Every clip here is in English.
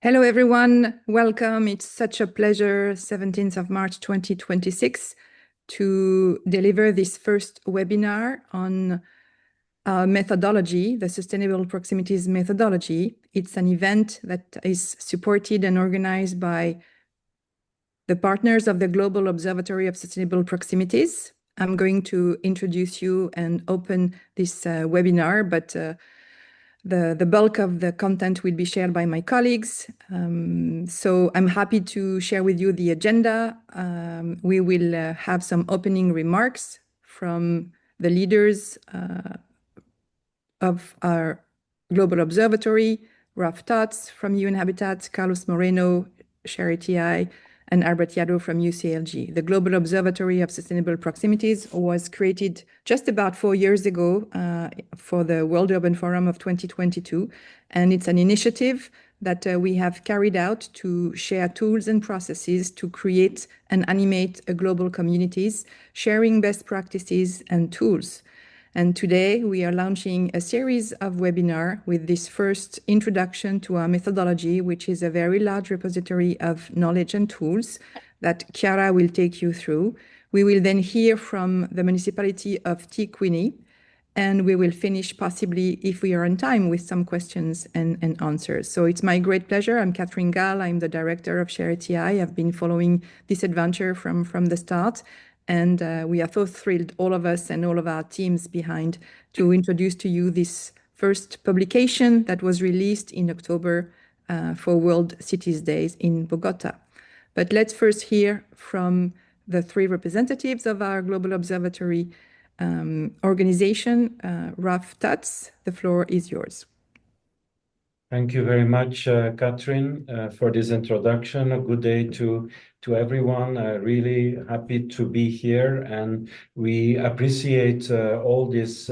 Hello, everyone. Welcome. It's such a pleasure, 17th of March 2026, to deliver this first webinar on methodology, the Sustainable Proximities Methodology. It's an event that is supported and organized by the partners of the Global Observatory of Sustainable Proximities. I'm going to introduce you and open this webinar, but the bulk of the content will be shared by my colleagues. So I'm happy to share with you the agenda. We will have some opening remarks from the leaders of our Global Observatory, Ralph Tots from UN Habitat, Carlos Moreno, Charity Eye, and Albert Yaddo from UCLG. The Global Observatory of Sustainable Proximities was created just about 4 years ago for the World Urban Forum of 2022. And it's an initiative that we have carried out to share tools and processes to create and animate global communities, sharing best practices and tools. And today we are launching a series of webinars with this first introduction to our methodology, which is a very large repository of knowledge and tools that Chiara will take you through. We will then hear from the municipality of Tiquini, and we will finish possibly, if we are on time, with some questions and answers. So it's my great pleasure. I'm Catherine Gall. I'm the director of Charity Eye. I've been following this adventure from the start. And we are so thrilled, all of us and all of our teams behind, to introduce to you this first publication that was released in October for World Cities Days in Bogota. But let's first hear from the three representatives of our Global Observatory organization. Ralph Tots, the floor is yours. Thank you very much, Catherine, for this introduction. A good day to everyone. Really happy to be here, and we appreciate all these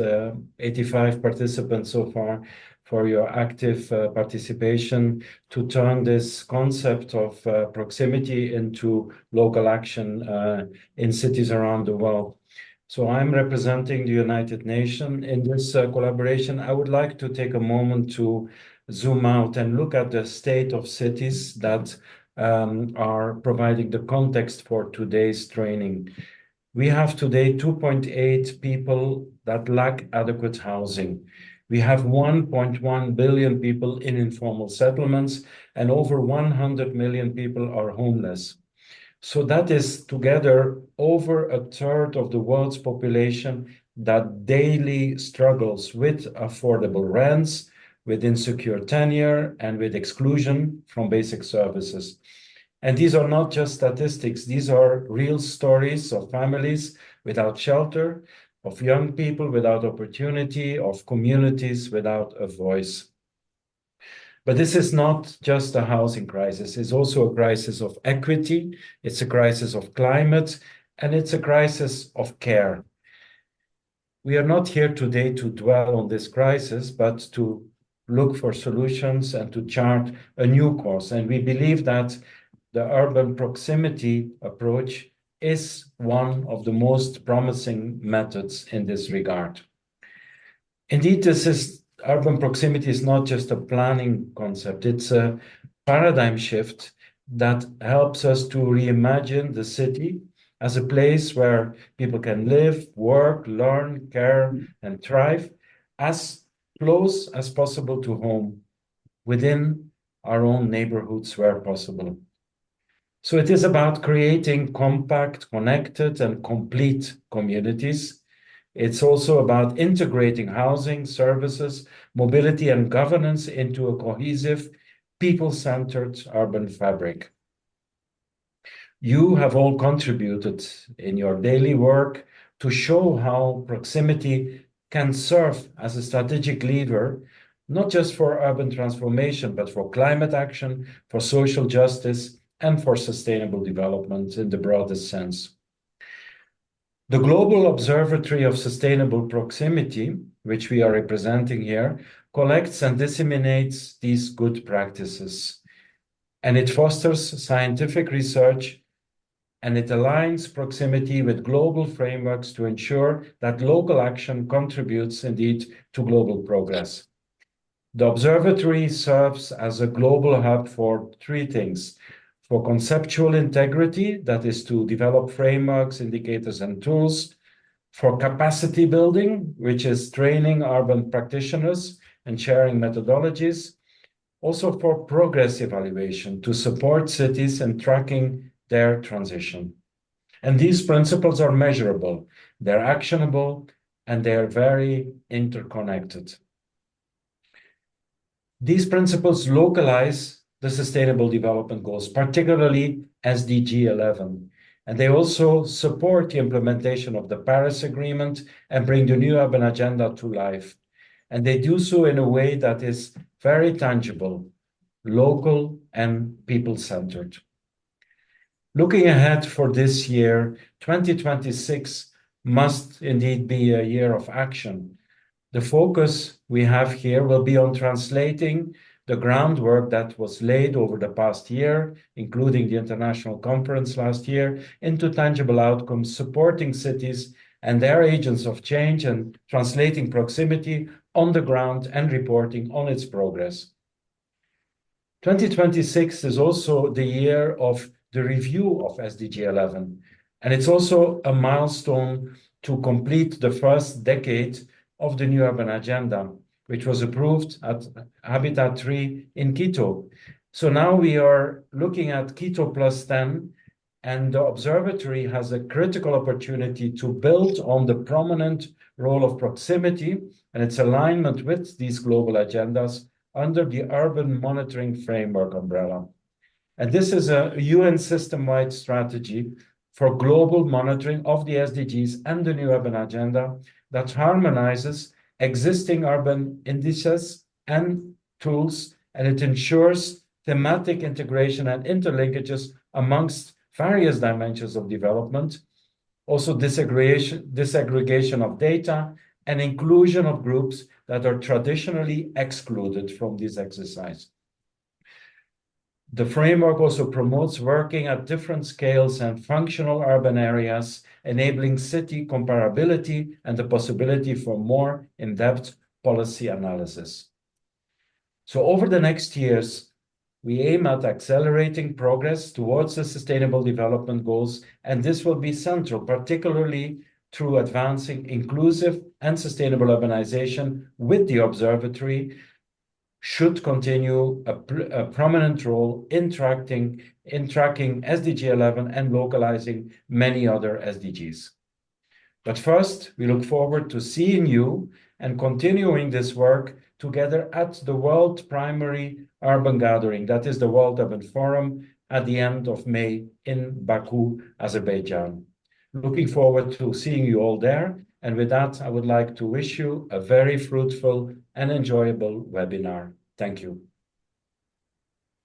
85 participants so far for your active participation to turn this concept of proximity into local action in cities around the world. So I'm representing the United Nations in this collaboration. I would like to take a moment to zoom out and look at the state of cities that are providing the context for today's training. We have today 2.8 people that lack adequate housing. We have 1.1 billion people in informal settlements, and over 100 million people are homeless. So that is together over a third of the world's population that daily struggles with affordable rents, with insecure tenure, and with exclusion from basic services. And these are not just statistics, these are real stories of families without shelter, of young people without opportunity, of communities without a voice. But this is not just a housing crisis, it's also a crisis of equity, it's a crisis of climate, and it's a crisis of care. We are not here today to dwell on this crisis, but to look for solutions and to chart a new course. And we believe that the urban proximity approach is one of the most promising methods in this regard. Indeed, urban proximity is not just a planning concept, it's a paradigm shift that helps us to reimagine the city as a place where people can live, work, learn, care, and thrive as close as possible to home, within our own neighborhoods where possible. So it is about creating compact, connected, and complete communities. It's also about integrating housing, services, mobility, and governance into a cohesive, people-centered urban fabric. You have all contributed in your daily work to show how proximity can serve as a strategic lever, not just for urban transformation, but for climate action, for social justice, and for sustainable development in the broadest sense. The Global Observatory of Sustainable Proximity, which we are representing here, collects and disseminates these good practices. And it fosters scientific research, and it aligns proximity with global frameworks to ensure that local action contributes indeed to global progress. The observatory serves as a global hub for three things: for conceptual integrity, that is to develop frameworks, indicators, and tools; for capacity building, which is training urban practitioners and sharing methodologies; also for progress evaluation to support cities in tracking their transition. And these principles are measurable, they're actionable, and they're very interconnected. These principles localize the Sustainable Development Goals, particularly SDG 11. And they also support the implementation of the Paris Agreement and bring the new urban agenda to life. And they do so in a way that is very tangible, local, and people-centered. Looking ahead for this year, 2026 must indeed be a year of action. The focus we have here will be on translating the groundwork that was laid over the past year, including the international conference last year, into tangible outcomes, supporting cities and their agents of change, and translating proximity on the ground and reporting on its progress. 2026 is also the year of the review of SDG 11, and it's also a milestone to complete the first decade of the new urban agenda, which was approved at Habitat 3 in Quito. So now we are looking at Quito plus 10, and the observatory has a critical opportunity to build on the prominent role of proximity and its alignment with these global agendas under the Urban Monitoring Framework umbrella. And this is a UN system-wide strategy for global monitoring of the SDGs and the new urban agenda that harmonizes existing urban indices and tools, and it ensures thematic integration and interlinkages amongst various dimensions of development, also disaggregation of data, and inclusion of groups that are traditionally excluded from this exercise. The framework also promotes working at different scales and functional urban areas, enabling city comparability and the possibility for more in-depth policy analysis. So over the next years, we aim at accelerating progress towards the Sustainable Development Goals, and this will be central, particularly through advancing inclusive and sustainable urbanization with the observatory, should continue a prominent role in tracking SDG 11 and localizing many other SDGs. But first, we look forward to seeing you and continuing this work together at the World Primary Urban Gathering, that is the World Urban Forum, at the end of May in Baku, Azerbaijan. Looking forward to seeing you all there. And with that, I would like to wish you a very fruitful and enjoyable webinar. Thank you.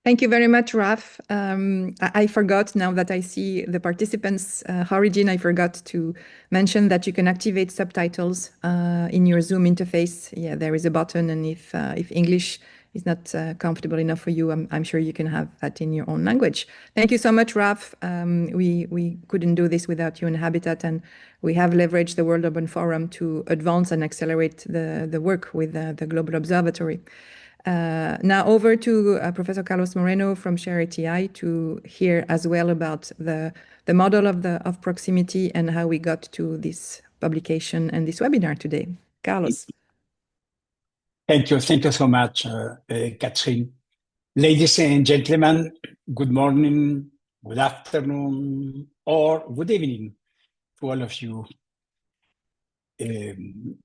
Thank you very much, Raf. I forgot, now that I see the participants' origin, I forgot to mention that you can activate subtitles in your Zoom interface. Yeah, there is a button, and if English is not comfortable enough for you, I'm sure you can have that in your own language. Thank you so much, Raf. We couldn't do this without you in Habitat, and we have leveraged the World Urban Forum to advance and accelerate the work with the Global Observatory. Now over to Professor Carlos Moreno from ShareATI to hear as well about the model of proximity and how we got to this publication and this webinar today. Carlos. Thank you so much, Catherine. Ladies and gentlemen, good morning, good afternoon, or good evening to all of you.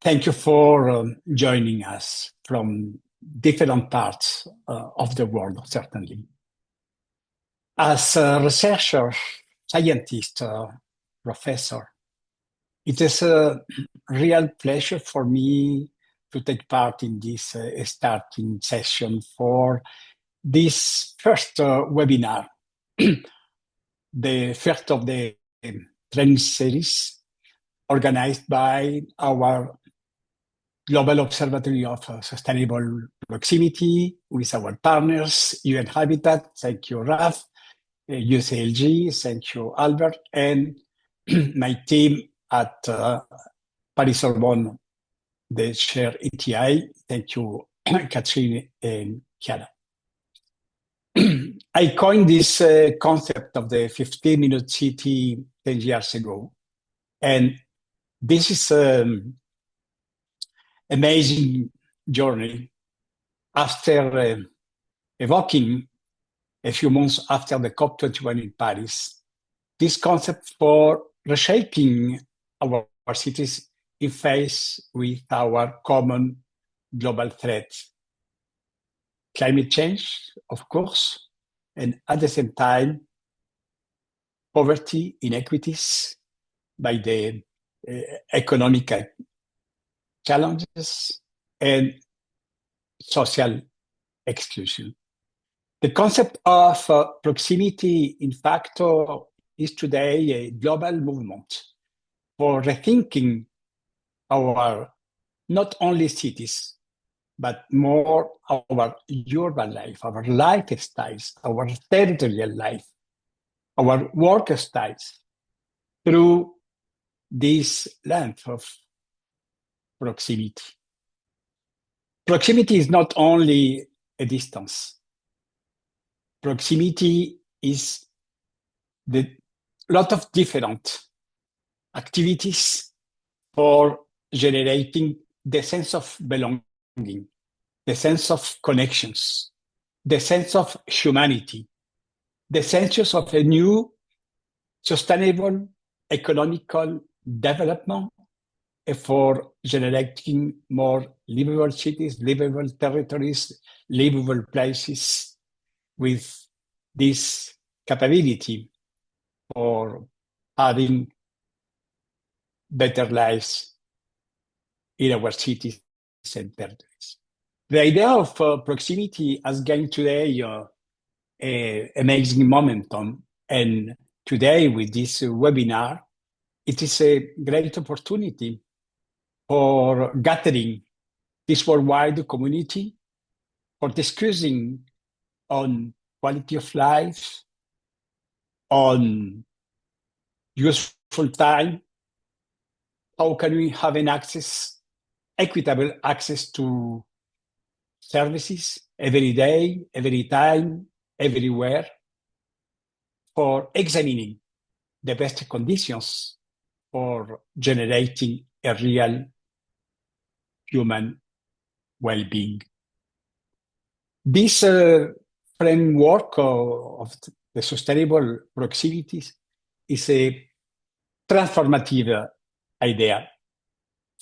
Thank you for joining us from different parts of the world, certainly. As a researcher, scientist, professor, it is a real pleasure for me to take part in this starting session for this first webinar, the first of the training series organized by our Global Observatory of Sustainable Proximity with our partners, UN Habitat, thank you, Raf, UCLG, thank you, Albert, and my team at Paris Sorbonne, the ShareATI, thank you, Catherine and Chiara. I coined this concept of the 15-minute city 10 years ago. And this is an amazing journey after evoking a few months after the COP21 in Paris, this concept for reshaping our cities in face with our common global threat. Climate change, of course, and at the same time, poverty, inequities by the economic challenges and social exclusion. The concept of proximity, in fact, is today a global movement for rethinking our not only cities, but more our urban life, our lifestyles, our territorial life, our work styles through this length of proximity. Proximity is not only a distance. Proximity is the lot of different activities for generating the sense of belonging, the sense of connections, the sense of humanity, the sense of a new sustainable economical development for generating more livable cities, livable territories, livable places with this capability for having better lives in our cities and territories. The idea of proximity has gained today an amazing momentum. And today with this webinar, it is a great opportunity for gathering this worldwide community, for discussing on quality of life, on useful time, how can we have an equitable access to services every day, every time, everywhere, for examining the best conditions for generating a real human well-being. This framework of the sustainable proximities is a transformative idea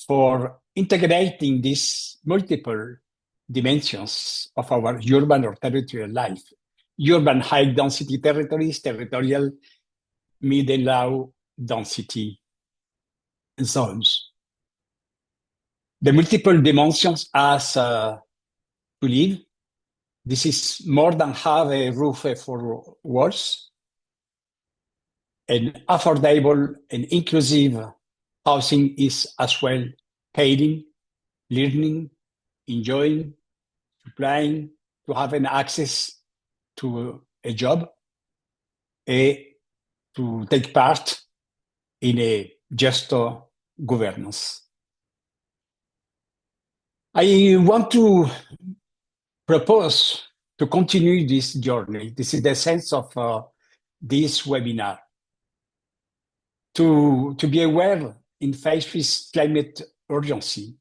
for integrating these multiple dimensions of our urban or territorial life. Urban high-density territories, territorial mid and low density zones. The multiple dimensions as to live. This is more than have a roof for walls. And affordable and inclusive housing is as well paying, learning, enjoying, supplying, to have an access to a job, to take part in a just governance. I want to propose to continue this journey. This is the sense of this webinar. To be aware in face with climate urgency,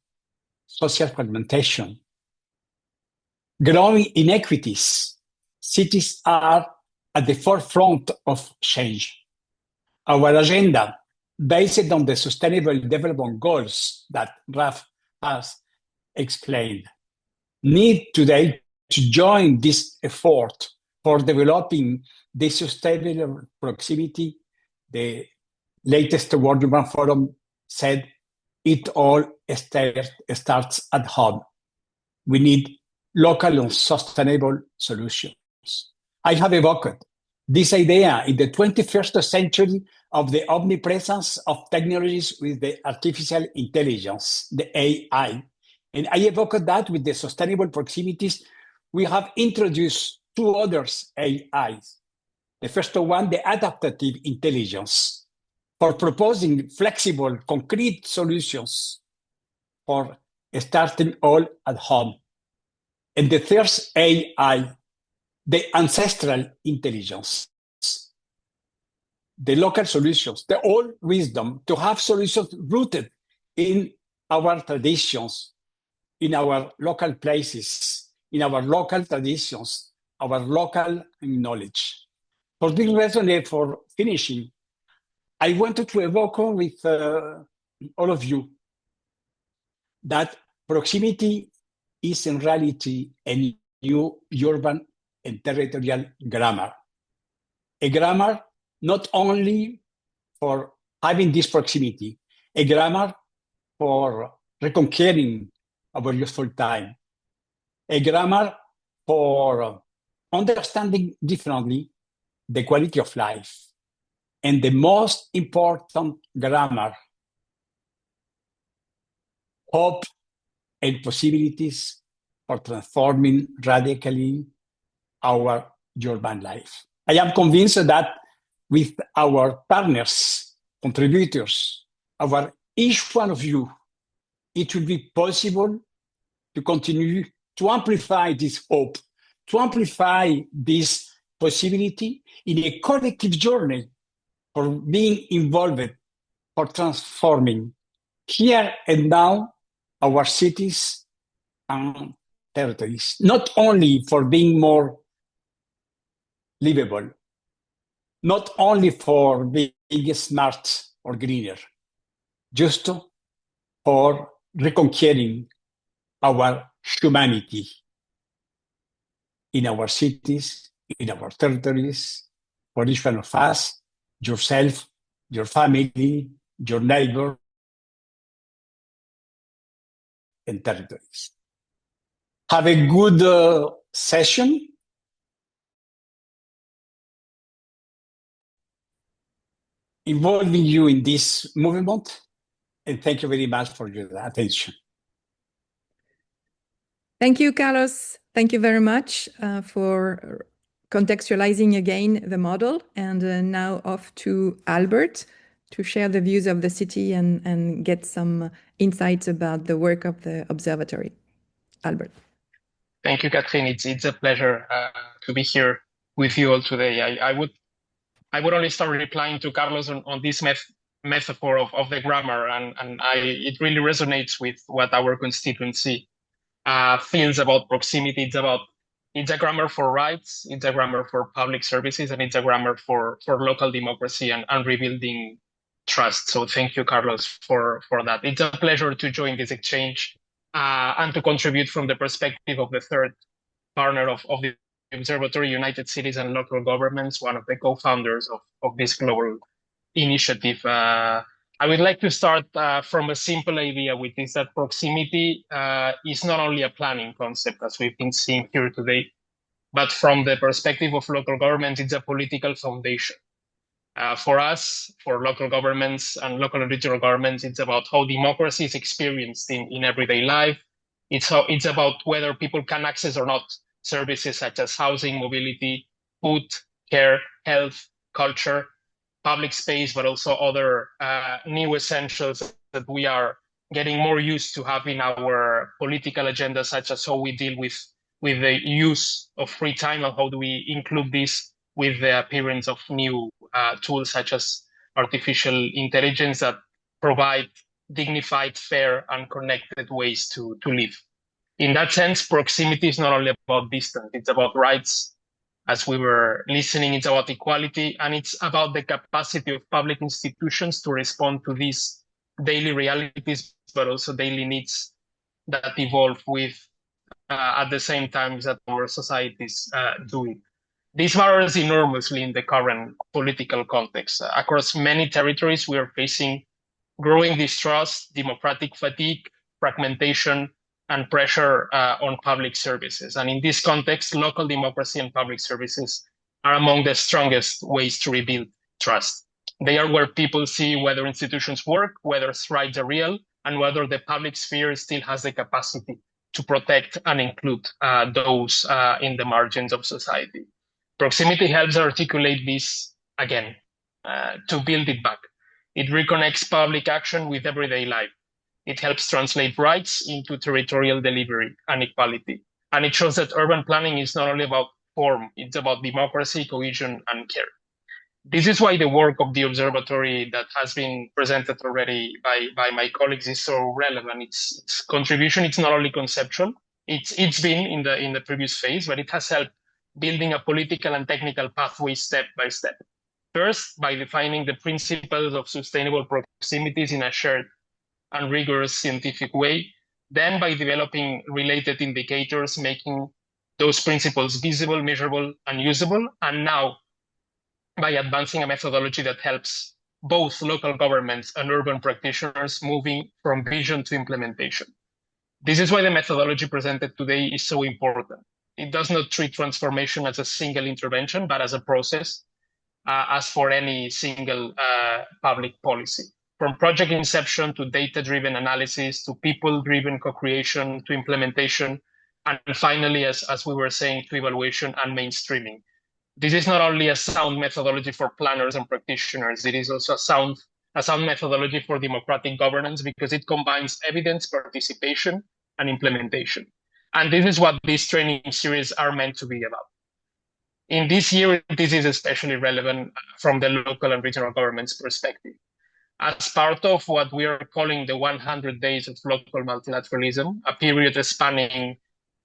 social fragmentation, growing inequities, cities are at the forefront of change. Our agenda, based on the Sustainable Development Goals that Raf has explained, need today to join this effort for developing the sustainable proximity. The latest World Urban Forum said it all starts at home. We need local and sustainable solutions. I have evoked this idea in the 21st century of the omnipresence of technologies with the artificial intelligence, the AI. And I evoked that with the sustainable proximities. We have introduced two others AIs. The first one, the adaptive intelligence, for proposing flexible, concrete solutions for starting all at home. And the third AI, the ancestral intelligence, the local solutions, the old wisdom, to have solutions rooted in our traditions, in our local places, in our local traditions, our local knowledge. For this reason, for finishing, I wanted to evoke with all of you that proximity is in reality a new urban and territorial grammar. A grammar not only for having this proximity, a grammar for reconquering our useful time, a grammar for understanding differently the quality of life, and the most important grammar, hope and possibilities for transforming radically our urban life. I am convinced that with our partners, contributors, each one of you, it will be possible to continue to amplify this hope, to amplify this possibility in a collective journey for being involved, for transforming here and now our cities and territories, not only for being more livable, not only for being smart or greener, just for reconquering our humanity in our cities, in our territories, for each one of us, yourself, your family, your neighbor, and territories. Have a good session. Involving you in this movement, and thank you very much for your attention. Thank you, Carlos. Thank you very much for contextualizing again the model. And now off to Albert to share the views of the city and get some insights about the work of the observatory. Albert. Thank you, Catherine. It's a pleasure to be here with you all today. I would only start replying to Carlos on this metaphor of the grammar, and it really resonates with what our constituency feels about proximity. It's a grammar for rights, it's a grammar for public services, and it's a grammar for local democracy and rebuilding trust. So thank you, Carlos, for that. It's a pleasure to join this exchange and to contribute from the perspective of the third partner of the Observatory, United Cities and Local Governments, one of the co-founders of this global initiative. I would like to start from a simple idea, which is that proximity is not only a planning concept, as we've been seeing here today, but from the perspective of local governments, it's a political foundation. For us, for local governments and local and regional governments, it's about how democracy is experienced in everyday life. It's about whether people can access or not services such as housing, mobility, food, care, health, culture, public space, but also other new essentials that we are getting more used to having our political agenda, such as how we deal with the use of free time and how do we include this with the appearance of new tools such as artificial intelligence that provide dignified, fair, and connected ways to live. In that sense, proximity is not only about distance, it's about rights. As we were listening, it's about equality, and it's about the capacity of public institutions to respond to these daily realities, but also daily needs that evolve with at the same time that our societies do it. This matters enormously in the current political context. Across many territories, we are facing growing distrust, democratic fatigue, fragmentation, and pressure on public services. And in this context, local democracy and public services are among the strongest ways to rebuild trust. They are where people see whether institutions work, whether rights are real, and whether the public sphere still has the capacity to protect and include those in the margins of society. Proximity helps articulate this again, to build it back. It reconnects public action with everyday life. It helps translate rights into territorial delivery and equality. And it shows that urban planning is not only about form, it's about democracy, cohesion, and care. This is why the work of the observatory that has been presented already by my colleagues is so relevant. Its contribution, it's not only conceptual, it's been in the previous phase, but it has helped building a political and technical pathway step by step. First, by defining the principles of sustainable proximities in a shared and rigorous scientific way, then by developing related indicators, making those principles visible, measurable, and usable, and now by advancing a methodology that helps both local governments and urban practitioners moving from vision to implementation. This is why the methodology presented today is so important. It does not treat transformation as a single intervention, but as a process, as for any single public policy. From project inception to data-driven analysis, to people-driven co-creation, to implementation, and finally, as we were saying, to evaluation and mainstreaming. This is not only a sound methodology for planners and practitioners, it is also a sound methodology for democratic governance because it combines evidence, participation, and implementation. And this is what these training series are meant to be about. In this year, this is especially relevant from the local and regional government's perspective. As part of what we are calling the 100 days of local multilateralism, a period spanning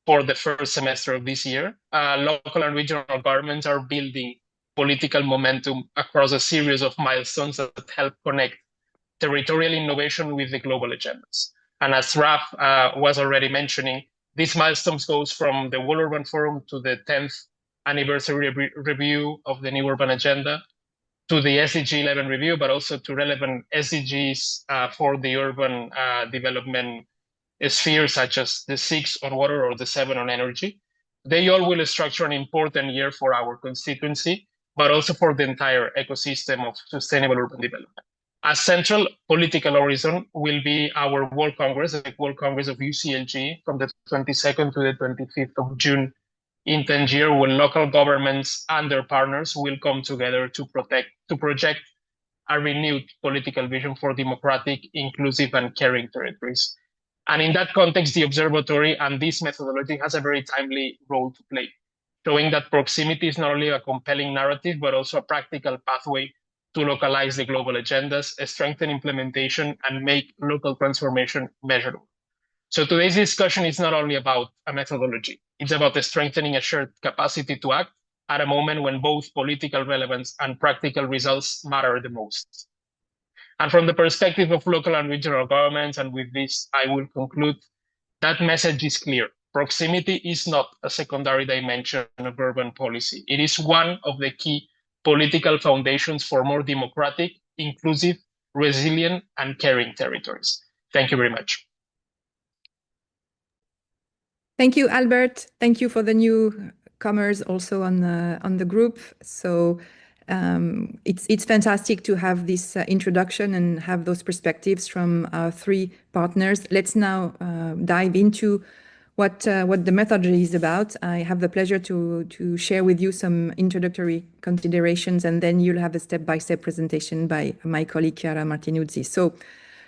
for the first semester of this year, local and regional governments are building political momentum across a series of milestones that help connect territorial innovation with the global agendas. And as Raf was already mentioning, these milestones goes from the World Urban Forum to the 10th anniversary review of the New Urban Agenda, to the SDG 11 review, but also to relevant SDGs for the urban development sphere, such as the 6 on water or the 7 on energy. They all will structure an important year for our constituency, but also for the entire ecosystem of sustainable urban development. A central political horizon will be our World Congress, the World Congress of UCLG, from the 22nd to the 25th of June in Tangier, when local governments and their partners will come together to project a renewed political vision for democratic, inclusive, and caring territories. And in that context, the observatory and this methodology has a very timely role to play, showing that proximity is not only a compelling narrative, but also a practical pathway to localize the global agendas, strengthen implementation, and make local transformation measurable. So today's discussion is not only about a methodology, it's about strengthening a shared capacity to act at a moment when both political relevance and practical results matter the most. And from the perspective of local and regional governments, and with this I will conclude, that message is clear. Proximity is not a secondary dimension of urban policy. It is one of the key political foundations for more democratic, inclusive, resilient, and caring territories. Thank you very much. Thank you, Albert. Thank you for the newcomers also on the group. So it's fantastic to have this introduction and have those perspectives from our three partners. Let's now dive into what the methodology is about. I have the pleasure to share with you some introductory considerations, and then you'll have a step-by-step presentation by my colleague Chiara Martinuzzi. So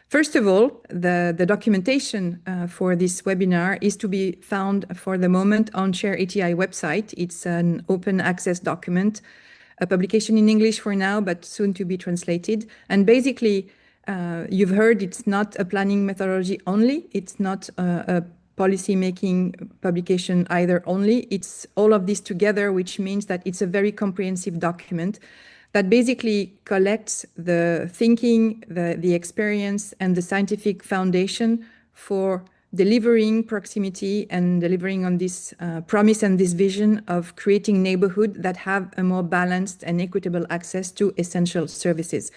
first of all, the documentation for this webinar is to be found for the moment on Share ATI website. It's an open access document, a publication in English for now, but soon to be translated. And basically, you've heard it's not a planning methodology only. It's not a policy-making publication either only. It's all of this together, which means that it's a very comprehensive document that basically collects the thinking, the experience, and the scientific foundation for delivering proximity and delivering on this promise and this vision of creating neighborhoods that have a more balanced and equitable access to essential services.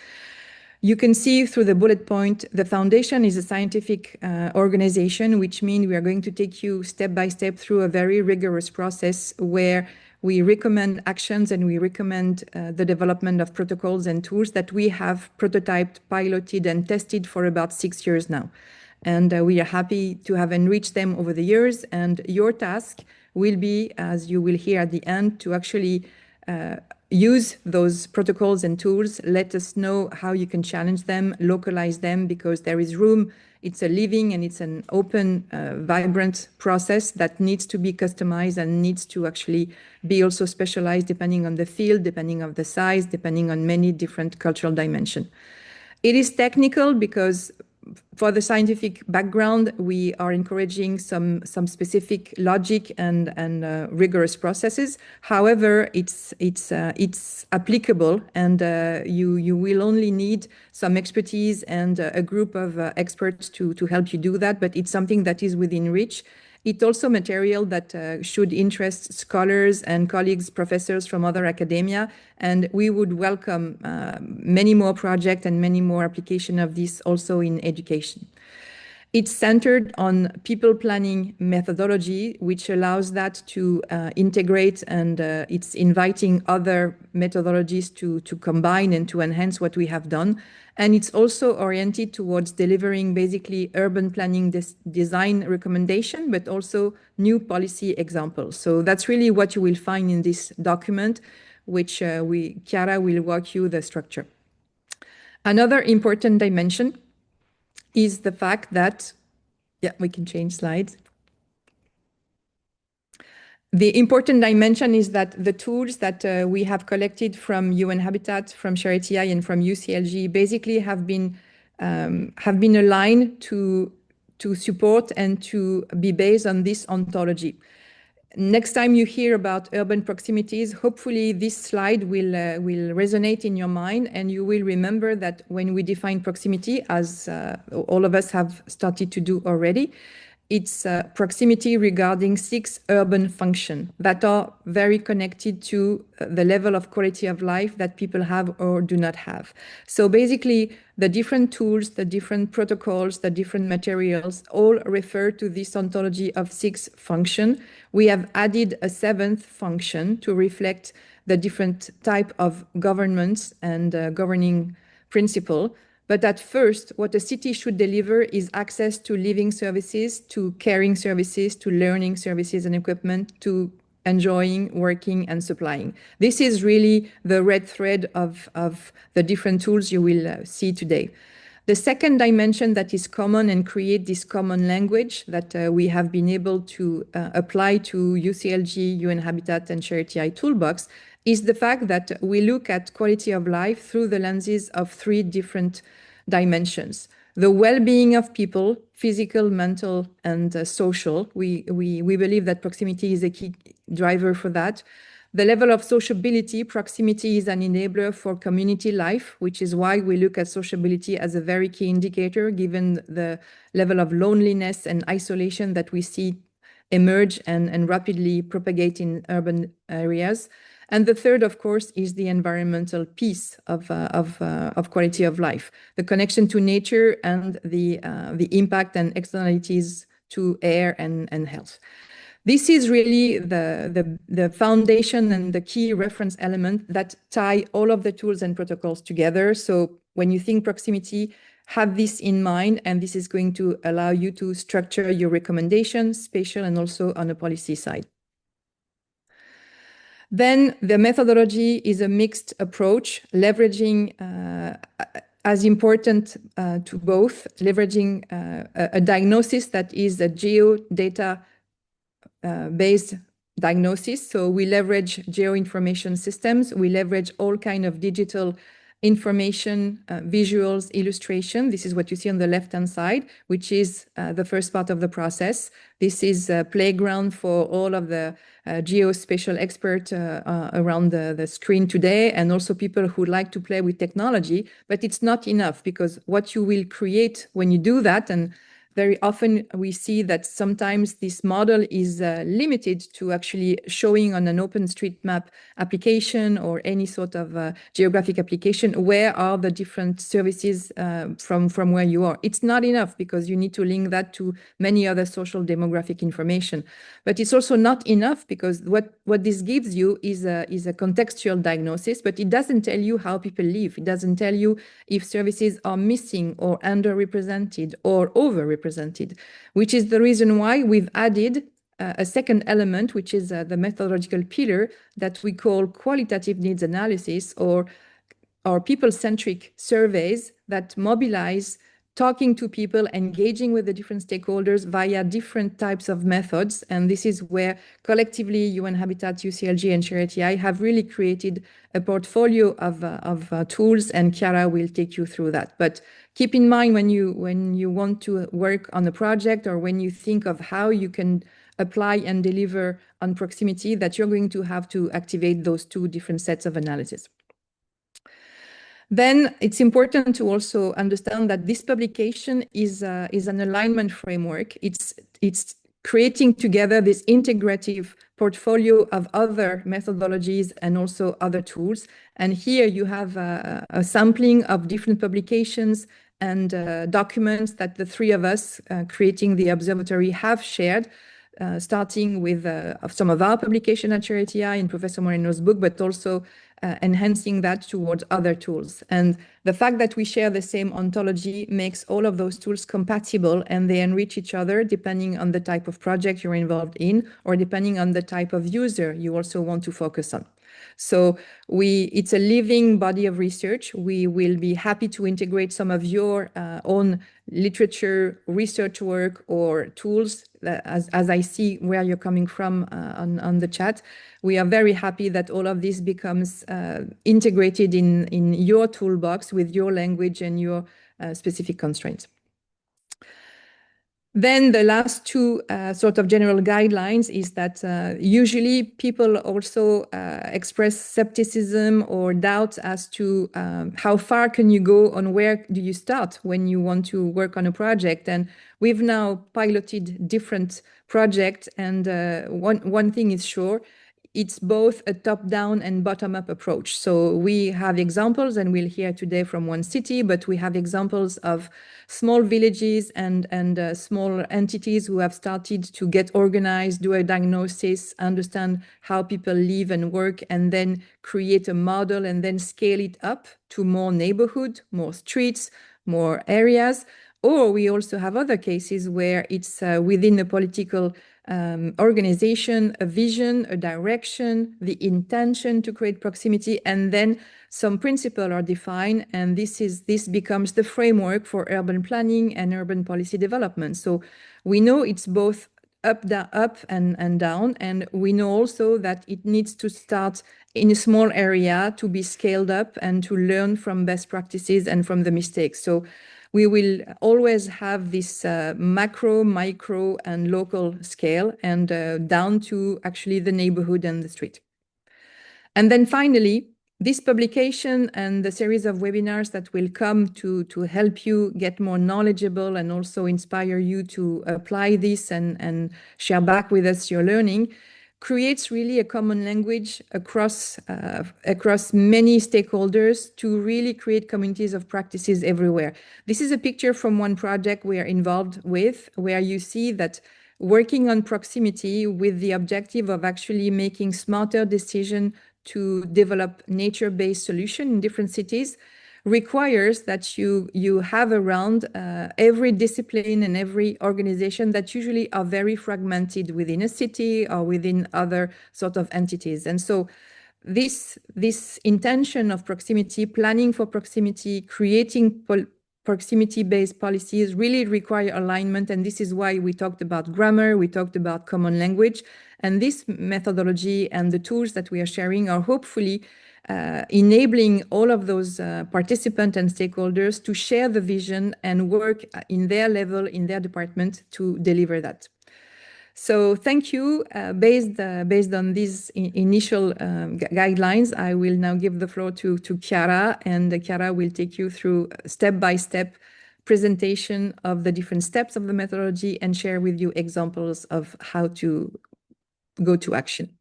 You can see through the bullet point, the foundation is a scientific organization, which means we are going to take you step by step through a very rigorous process where we recommend actions and we recommend the development of protocols and tools that we have prototyped, piloted, and tested for about 6 years now. And we are happy to have enriched them over the years. And your task will be, as you will hear at the end, to actually use those protocols and tools. Let us know how you can challenge them, localize them, because there is room It's a living and it's an open, vibrant process that needs to be customized and needs to actually be also specialized depending on the field, depending on the size, depending on many different cultural dimensions. It is technical because for the scientific background, we are encouraging some specific logic and rigorous processes. However, it's applicable, and you will only need some expertise and a group of experts to help you do that. But it's something that is within reach. It's also material that should interest scholars and colleagues, professors from other academia, and we would welcome many more projects and many more application of this also in education. It's centered on people planning methodology, which allows that to integrate, and it's inviting other methodologies to combine and to enhance what we have done. And it's also oriented towards delivering basically urban planning design recommendation, but also new policy examples. So that's really what you will find in this document, which Chiara will walk you the structure. Another important dimension is the fact that, yeah, we can change slides. The important dimension is that the tools that we have collected from UN Habitat, from Charity Eye, and from UCLG basically have been aligned to support and to be based on this ontology. Next time you hear about urban proximities, hopefully this slide will resonate in your mind, and you will remember that when we define proximity, as all of us have started to do already, it's proximity regarding 6 urban functions that are very connected to the level of quality of life that people have or do not have. So basically, the different tools, the different protocols, the different materials all refer to this ontology of 6 functions. We have added a 7th function to reflect the different type of governments and governing principle. But at first, what a city should deliver is access to living services, to caring services, to learning services and equipment, to enjoying, working, and supplying. This is really the red thread of the different tools you will see today. The second dimension that is common and create this common language that we have been able to apply to UCLG, UN Habitat, and Charity Eye Toolbox is the fact that we look at quality of life through the lenses of 3 different dimensions. The well-being of people, physical, mental, and social. We believe that proximity is a key driver for that. The level of sociability, proximity is an enabler for community life, which is why we look at sociability as a very key indicator, given the level of loneliness and isolation that we see emerge and rapidly propagate in urban areas. And the third, of course, is the environmental piece of quality of life, the connection to nature and the impact and externalities to air and health. This is really the foundation and the key reference element that tie all of the tools and protocols together. So when you think proximity, have this in mind, and this is going to allow you to structure your recommendations, spatial and also on a policy side. Then the methodology is a mixed approach, leveraging as important to both, leveraging a diagnosis that is a geodata based diagnosis. So we leverage geoinformation systems. We leverage all kind of digital information, visuals, illustration. This is what you see on the left-hand side, which is the first part of the process. This is a playground for all of the geospatial experts around the screen today, and also people who like to play with technology. But it's not enough, because what you will create when you do that, and very often we see that sometimes this model is limited to actually showing on an OpenStreetMap application or any sort of geographic application where are the different services from where you are. It's not enough, because you need to link that to many other social demographic information. But it's also not enough, because what this gives you is a contextual diagnosis, but it doesn't tell you how people live. It doesn't tell you if services are missing or underrepresented or overrepresented, which is the reason why we've added a second element, which is the methodological pillar that we call qualitative needs analysis, or people-centric surveys that mobilize talking to people, engaging with the different stakeholders via different types of methods. And this is where collectively UN Habitat, UCLG, and ShareTI have really created a portfolio of tools, and Chiara will take you through that. But keep in mind when you want to work on a project, or when you think of how you can apply and deliver on proximity, that you're going to have to activate those two different sets of analysis. Then it's important to also understand that this publication is an alignment framework. It's creating together this integrative portfolio of other methodologies and also other tools. And here you have a sampling of different publications and documents that the three of us creating the observatory have shared, starting with some of our publication at ShareTI in Professor Moreno's book, but also enhancing that towards other tools. And the fact that we share the same ontology makes all of those tools compatible, and they enrich each other depending on the type of project you're involved in, or depending on the type of user you also want to focus on. So it's a living body of research. We will be happy to integrate some of your own literature, research work, or tools, as I see where you're coming from on the chat. We are very happy that all of this becomes integrated in your toolbox with your language and your specific constraints. Then the last two sort of general guidelines is that usually people also express skepticism or doubt as to how far can you go, on where do you start when you want to work on a project. And we've now piloted different projects, and one thing is sure: it's both a top-down and bottom-up approach. So we have examples, and we'll hear today from one city, but we have examples of small villages and small entities who have started to get organized, do a diagnosis, understand how people live and work, and then create a model and then scale it up to more neighborhood, more streets, more areas. Or we also have other cases where it's within a political organization, a vision, a direction, the intention to create proximity, and then some principles are defined, and this becomes the framework for urban planning and urban policy development. So we know it's both up and down, and we know also that it needs to start in a small area to be scaled up and to learn from best practices and from the mistakes. So we will always have this macro, micro, and local scale, and down to actually the neighborhood and the street. And then finally, this publication and the series of webinars that will come to help you get more knowledgeable and also inspire you to apply this and share back with us your learning, creates really a common language across many stakeholders to really create communities of practices everywhere. This is a picture from one project we are involved with, where you see that working on proximity with the objective of actually making smarter decisions to develop nature-based solutions in different cities requires that you have around every discipline and every organization that usually are very fragmented within a city or within other sort of entities. And so this intention of proximity, planning for proximity, creating proximity-based policies really require alignment. And this is why we talked about grammar, we talked about common language. And this methodology and the tools that we are sharing are hopefully enabling all of those participants and stakeholders to share the vision and work in their level, in their department, to deliver that. So thank you. Based on these initial guidelines, I will now give the floor to Chiara, and Chiara will take you through step-by-step presentation of the different steps of the methodology and share with you examples of how to go to action.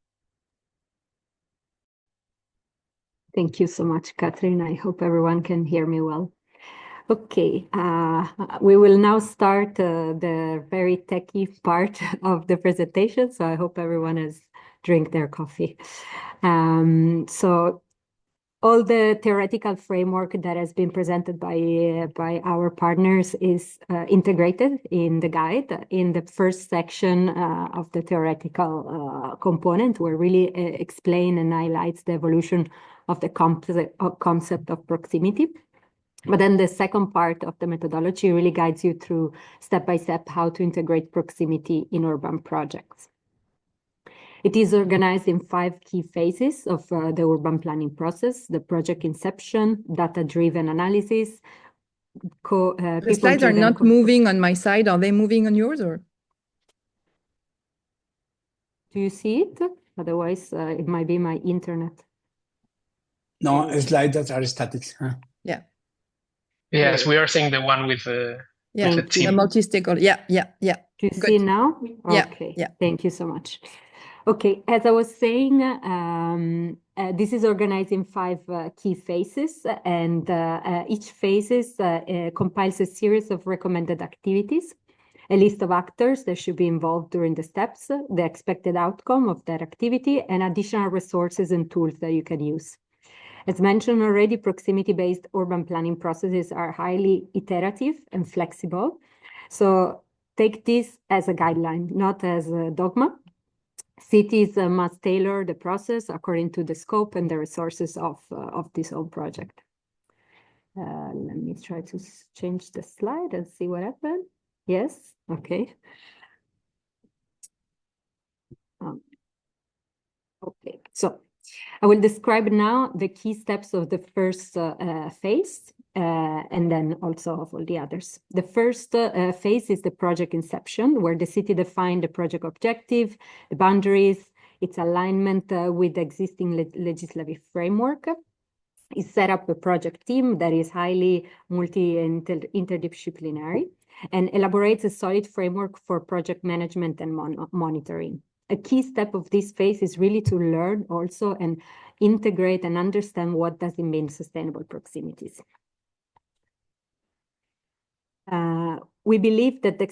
Thank you so much, Catherine. I hope everyone can hear me well. Okay, we will now start the very techy part of the presentation. So I hope everyone has drank their coffee. So all the theoretical framework that has been presented by our partners is integrated in the guide. In the first section of the theoretical component, where really explain and highlights the evolution of the concept of proximity. But then the second part of the methodology really guides you through step by step how to integrate proximity in urban projects. It is organized in 5 key phases of the urban planning process: the project inception, data-driven analysis. The slides are not moving on my side. Are they moving on yours, or? Do you see it? Otherwise, it might be my internet. No, slides are static. Huh? Yeah. Yes, we are seeing the one with the team. The multi-stakeholder. Yeah. Do you see now? Yeah. Okay. Yeah. Thank you so much. Okay, as I was saying, this is organized in 5 key phases, and each phase compiles a series of recommended activities, a list of actors that should be involved during the steps, the expected outcome of that activity, and additional resources and tools that you can use. As mentioned already, proximity-based urban planning processes are highly iterative and flexible. So take this as a guideline, not as a dogma. Cities must tailor the process according to the scope and the resources of this whole project. Let me try to change the slide and see what happened. Yes, okay. Okay, so I will describe now the key steps of the first phase, and then also of all the others. The first phase is the project inception, where the city defined the project objective, the boundaries, its alignment with the existing legislative framework. It set up a project team that is highly interdisciplinary and elaborates a solid framework for project management and monitoring. A key step of this phase is really to learn also and integrate and understand what does it mean sustainable proximities. We believe that the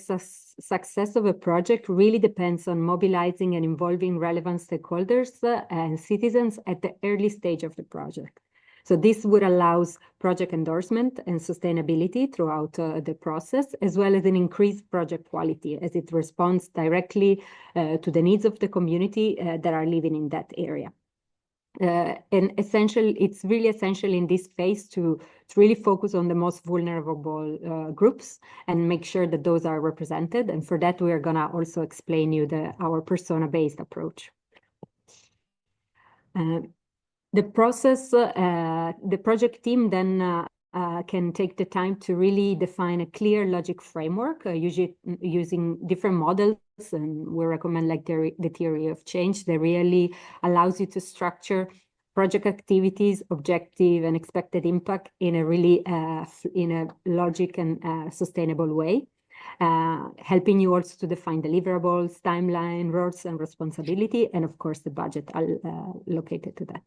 success of a project really depends on mobilizing and involving relevant stakeholders and citizens at the early stage of the project. So this would allow project endorsement and sustainability throughout the process, as well as an increased project quality as it responds directly to the needs of the community that are living in that area. And it's really essential in this phase to really focus on the most vulnerable groups and make sure that those are represented. And for that, we are going to also explain you our persona-based approach. The process, the project team then can take the time to really define a clear logic framework, usually using different models, and we recommend like the theory of change that really allows you to structure project activities, objective and expected impact in a really in a logic and sustainable way, helping you also to define deliverables, timeline, roles and responsibility, and of course the budget allocated to that.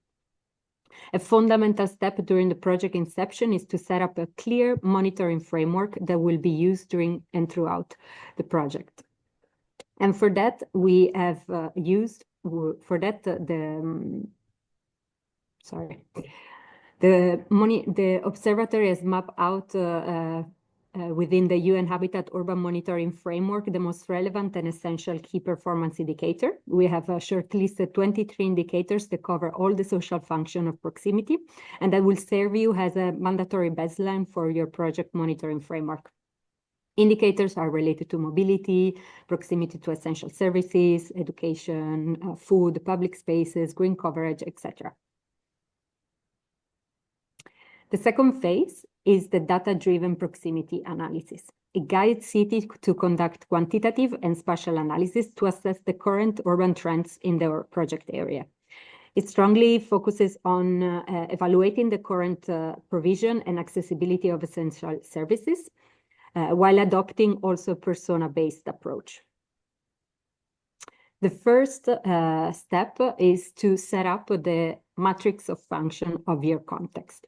A fundamental step during the project inception is to set up a clear monitoring framework that will be used during and throughout the project. And for that, we have used, for that, the Observatory has mapped out within the UN Habitat Urban Monitoring Framework, the most relevant and essential key performance indicator. We have shortlisted 23 indicators that cover all the social function of proximity, and that will serve you as a mandatory baseline for your project monitoring framework. Indicators are related to mobility, proximity to essential services, education, food, public spaces, green coverage, etc. The second phase is the data-driven proximity analysis. It guides cities to conduct quantitative and spatial analysis to assess the current urban trends in their project area. It strongly focuses on evaluating the current provision and accessibility of essential services, while adopting also a persona-based approach. The first step is to set up the matrix of function of your context.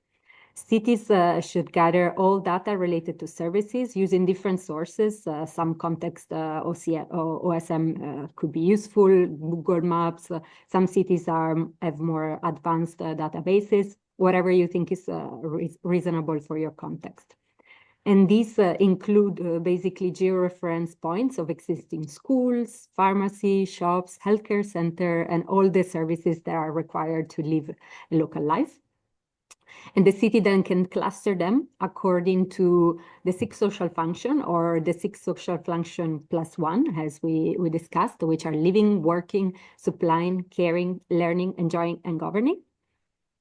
Cities should gather all data related to services using different sources. Some context OSM could be useful, Google Maps. Some cities have more advanced databases, whatever you think is reasonable for your context. And these include basically georeference points of existing schools, pharmacy, shops, healthcare center, and all the services that are required to live a local life. And the city then can cluster them according to the 6 social function or the 6 social function plus 1, as we discussed, which are living, working, supplying, caring, learning, enjoying, and governing.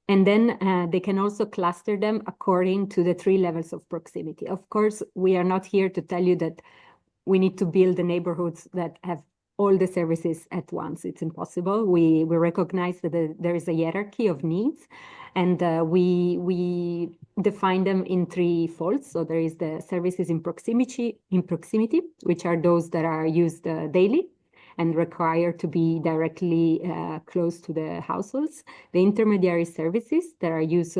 And then they can also cluster them according to the 3 levels of proximity. Of course, we are not here to tell you that we need to build the neighborhoods that have all the services at once. It's impossible. We recognize that there is a hierarchy of needs, and we define them in 3 folds. So there is the services in proximity, which are those that are used daily and require to be directly close to the households. The intermediary services that are used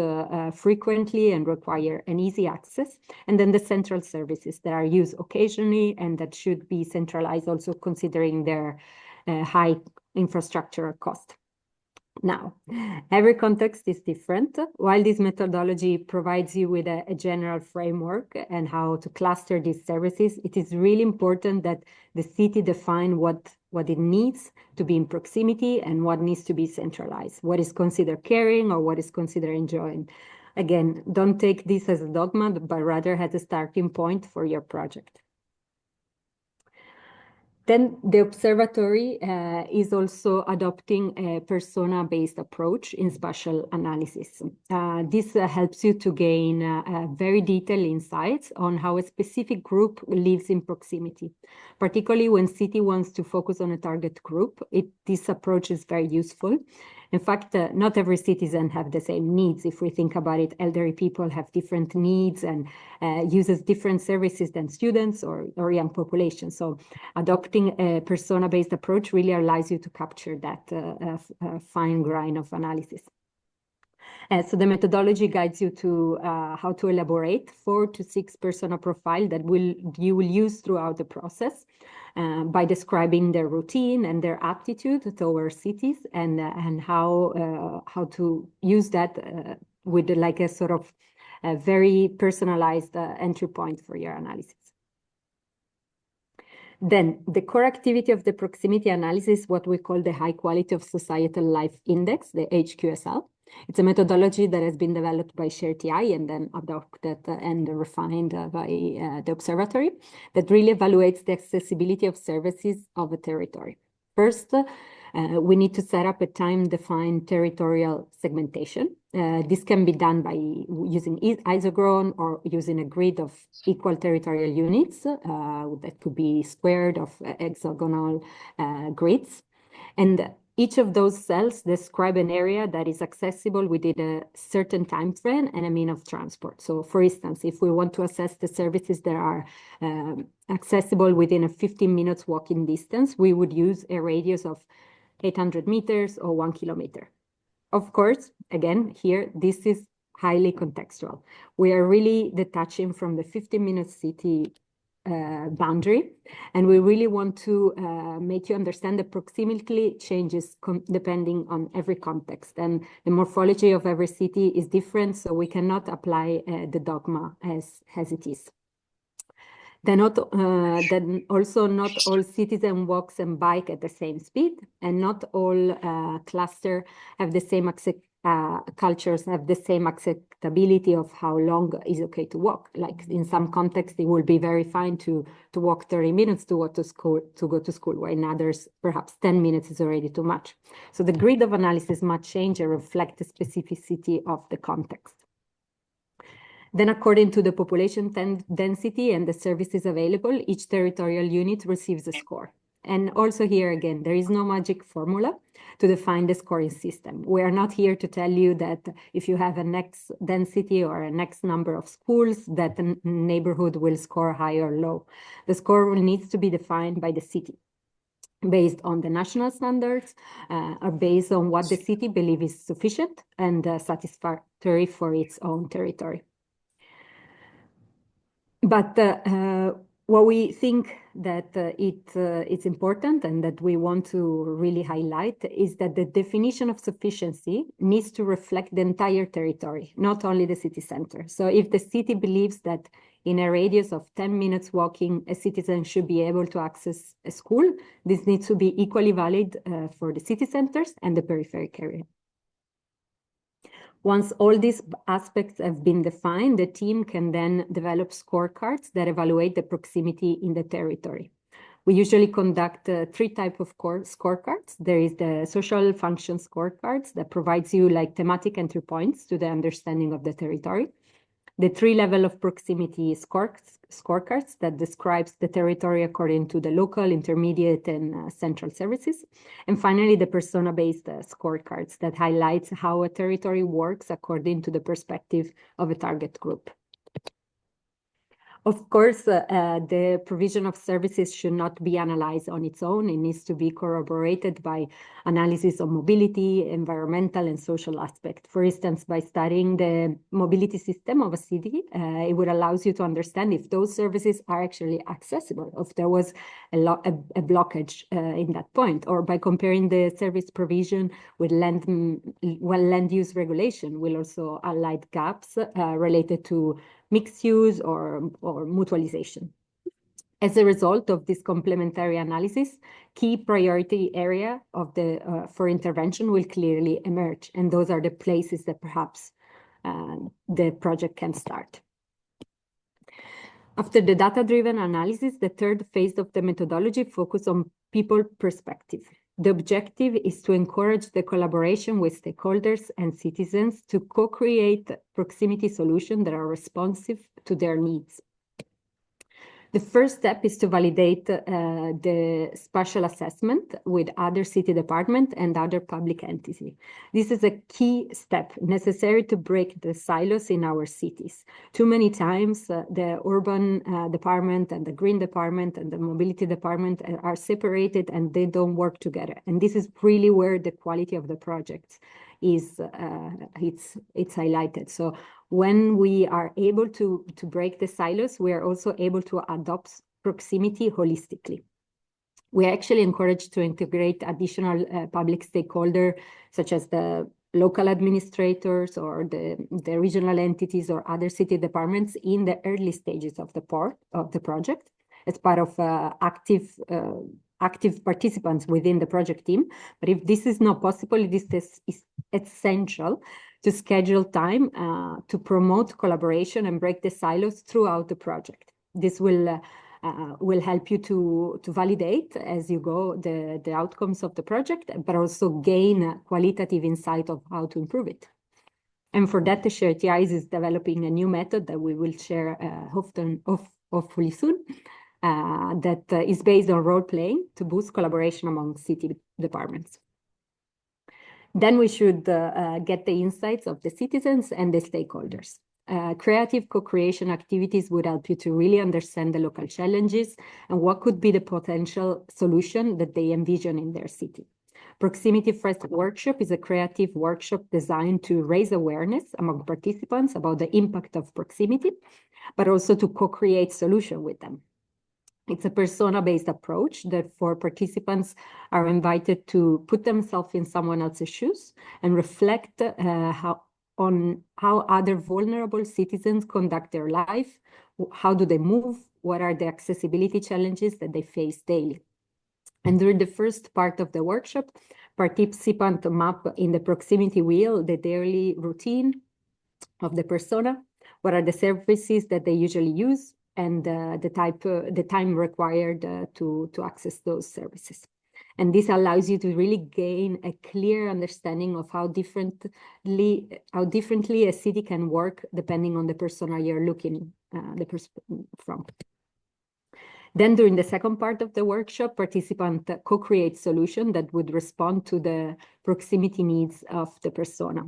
frequently and require an easy access. And then the central services that are used occasionally and that should be centralized, also considering their high infrastructural cost. Now, every context is different. While this methodology provides you with a general framework and how to cluster these services, it is really important that the city define what it needs to be in proximity and what needs to be centralized, what is considered caring or what is considered enjoying. Again, don't take this as a dogma, but rather as a starting point for your project. Then the observatory is also adopting a persona-based approach in spatial analysis. This helps you to gain very detailed insights on how a specific group lives in proximity. Particularly when city wants to focus on a target group, this approach is very useful. In fact, not every citizen have the same needs. If we think about it, elderly people have different needs and uses different services than students or young population. So adopting a persona-based approach really allows you to capture that fine grind of analysis. So the methodology guides you to how to elaborate 4 to 6 persona profile that you will use throughout the process by describing their routine and their aptitude towards cities and how to use that with like a sort of a very personalized entry point for your analysis. Then the core activity of the proximity analysis, what we call the High Quality of Societal Life Index, the HQSL. It's a methodology that has been developed by ShareTI and then adopted and refined by the Observatory that really evaluates the accessibility of services of a territory. First, we need to set up a time-defined territorial segmentation. This can be done by using isochron or using a grid of equal territorial units that could be squared of hexagonal grids. And each of those cells describe an area that is accessible within a certain time frame and a mean of transport. So for instance, if we want to assess the services that are accessible within a 15 minutes walking distance, we would use a radius of 800 meters or 1 kilometer. Of course, again, here, this is highly contextual. We are really detaching from the 15-minute city boundary, and we really want to make you understand that proximity changes depending on every context, and the morphology of every city is different, so we cannot apply the dogma as it is. Then also not all citizen walks and bike at the same speed, and not all cluster have the same cultures have the same acceptability of how long is okay to walk. Like in some contexts, it will be very fine to walk 30 minutes to go to school, while in others, perhaps 10 minutes is already too much. So the grid of analysis must change and reflect the specificity of the context. Then according to the population density and the services available, each territorial unit receives a score. And also here again, there is no magic formula to define the scoring system. We are not here to tell you that if you have a next density or a next number of schools, that the neighborhood will score high or low. The score needs to be defined by the city, based on the national standards, or based on what the city believes is sufficient and satisfactory for its own territory. But what we think that it's important and that we want to really highlight is that the definition of sufficiency needs to reflect the entire territory, not only the city center. So if the city believes that in a radius of 10 minutes walking, a citizen should be able to access a school, this needs to be equally valid for the city centers and the peripheric area. Once all these aspects have been defined, the team can then develop scorecards that evaluate the proximity in the territory. We usually conduct 3 types of scorecards. There is the social function scorecards that provides you like thematic entry points to the understanding of the territory. The 3 level of proximity scorecards that describes the territory according to the local, intermediate, and central services. And finally, the persona-based scorecards that highlights how a territory works according to the perspective of a target group. Of course, the provision of services should not be analyzed on its own. It needs to be corroborated by analysis of mobility, environmental, and social aspect. For instance, by studying the mobility system of a city, it would allow you to understand if those services are actually accessible, if there was a blockage in that point, or by comparing the service provision with land use regulation will also highlight gaps related to mixed use or mutualization. As a result of this complementary analysis, key priority area of for intervention will clearly emerge, and those are the places that perhaps the project can start. After the data-driven analysis, the third phase of the methodology focuses on people perspective. The objective is to encourage the collaboration with stakeholders and citizens to co-create proximity solutions that are responsive to their needs. The first step is to validate the spatial assessment with other city departments and other public entities. This is a key step necessary to break the silos in our cities. Too many times, the urban department and the green department and the mobility department are separated and they don't work together. And this is really where the quality of the project is it's highlighted. So when we are able to break the silos, we are also able to adopt proximity holistically. We are actually encouraged to integrate additional public stakeholders, such as the local administrators or the regional entities or other city departments in the early stages of the project as part of active participants within the project team. But if this is not possible, this is essential to schedule time to promote collaboration and break the silos throughout the project. This will help you to validate as you go the outcomes of the project, but also gain qualitative insight of how to improve it. And for that, the ShareTIs is developing a new method that we will share hopefully soon. That is based on role-playing to boost collaboration among city departments. Then we should get the insights of the citizens and the stakeholders. Creative co-creation activities would help you to really understand the local challenges and what could be the potential solution that they envision in their city. Proximity First Workshop is a creative workshop designed to raise awareness among participants about the impact of proximity, but also to co-create solutions with them. It's a persona-based approach that for participants are invited to put themselves in someone else's shoes and reflect on how other vulnerable citizens conduct their life, how do they move, what are the accessibility challenges that they face daily. And during the first part of the workshop, participants map in the proximity wheel the daily routine of the persona, what are the services that they usually use, and the time required to access those services. And this allows you to really gain a clear understanding of how differently a city can work depending on the persona you're looking from. Then during the second part of the workshop, participants co-create solutions that would respond to the proximity needs of the persona.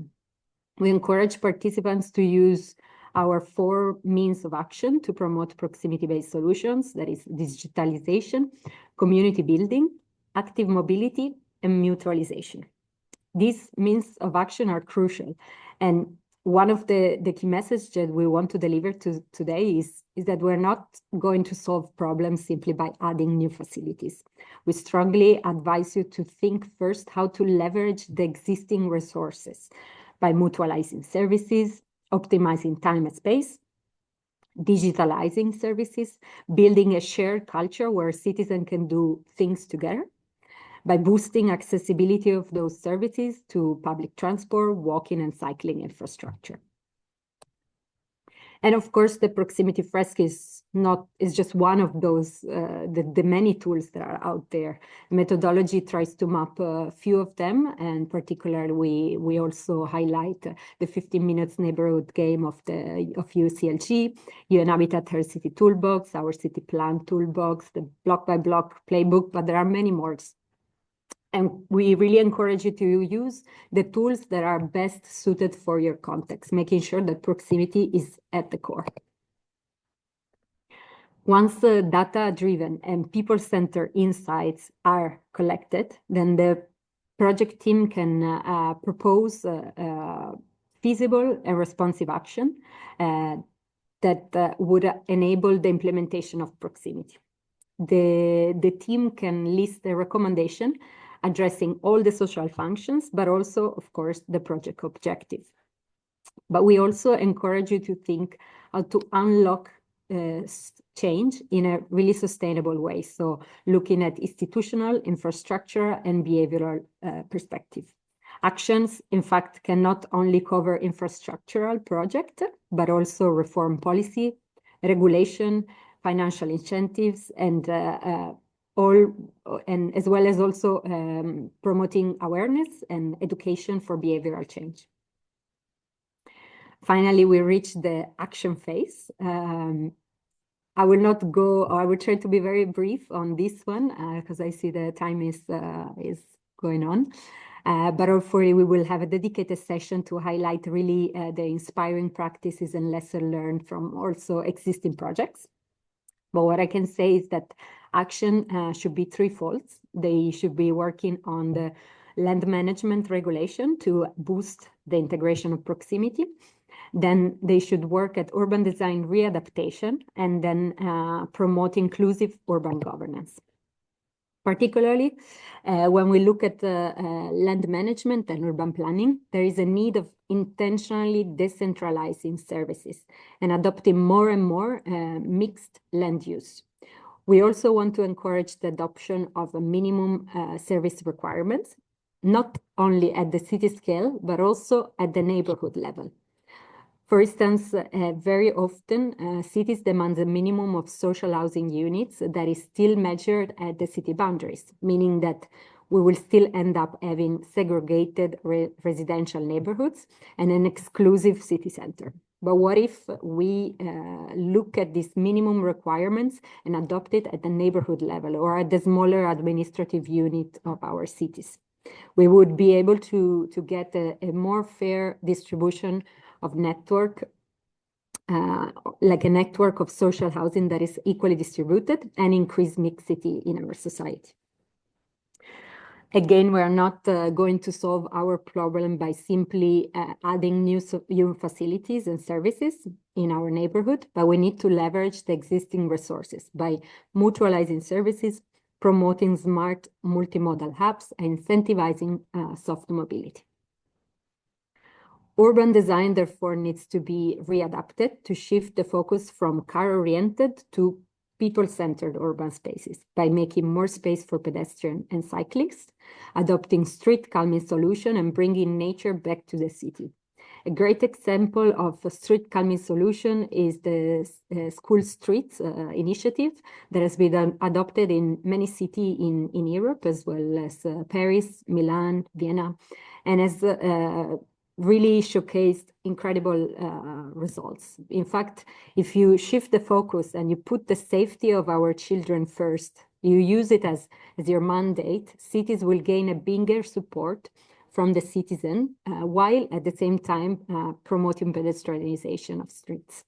We encourage participants to use our 4 means of action to promote proximity-based solutions, that is digitalization, community building, active mobility, and mutualization. These means of action are crucial. And one of the key messages that we want to deliver today is that we're not going to solve problems simply by adding new facilities. We strongly advise you to think first how to leverage the existing resources by mutualizing services, optimizing time and space, digitalizing services, building a shared culture where citizens can do things together, by boosting accessibility of those services to public transport, walking and cycling infrastructure. And of course, the proximity fresk is just one of those, the many tools that are out there. Methodology tries to map a few of them, and particularly we also highlight the 15 minutes neighborhood game of UCLG, UN Habitat Her City Toolbox, our city plan toolbox, the block by block playbook, but there are many more. And we really encourage you to use the tools that are best suited for your context, making sure that proximity is at the core. Once the data-driven and people-centered insights are collected, then the project team can propose feasible and responsive action that would enable the implementation of proximity. The team can list a recommendation addressing all the social functions, but also, of course, the project objective. But we also encourage you to think how to unlock change in a really sustainable way. So looking at institutional, infrastructure, and behavioral perspective. Actions, in fact, can not only cover infrastructural projects, but also reform policy, regulation, financial incentives, and as well as also promoting awareness and education for behavioral change. Finally, we reach the action phase. I will not go, or I will try to be very brief on this one because I see the time is going on. But hopefully we will have a dedicated session to highlight really the inspiring practices and lessons learned from also existing projects. But what I can say is that action should be threefold. They should be working on the land management regulation to boost the integration of proximity. Then they should work at urban design readaptation and then promote inclusive urban governance. Particularly, when we look at land management and urban planning, there is a need of intentionally decentralizing services and adopting more and more mixed land use. We also want to encourage the adoption of a minimum service requirements, not only at the city scale, but also at the neighborhood level. For instance, very often cities demand a minimum of social housing units that is still measured at the city boundaries, meaning that we will still end up having segregated residential neighborhoods and an exclusive city center. But what if we look at these minimum requirements and adopt it at the neighborhood level or at the smaller administrative unit of our cities? We would be able to get a more fair distribution of network, like a network of social housing that is equally distributed and increase mixity in our society. Again, we are not going to solve our problem by simply adding new facilities and services in our neighborhood, but we need to leverage the existing resources by mutualizing services, promoting smart multimodal hubs, and incentivizing soft mobility. Urban design, therefore, needs to be readapted to shift the focus from car-oriented to people-centered urban spaces by making more space for pedestrians and cyclists, adopting street calming solution, and bringing nature back to the city. A great example of a street calming solution is the School Streets initiative that has been adopted in many cities in Europe, as well as Paris, Milan, Vienna, and has really showcased incredible results. In fact, if you shift the focus and you put the safety of our children first, you use it as your mandate, cities will gain a bigger support from the citizen, while at the same time promoting pedestrianization of streets.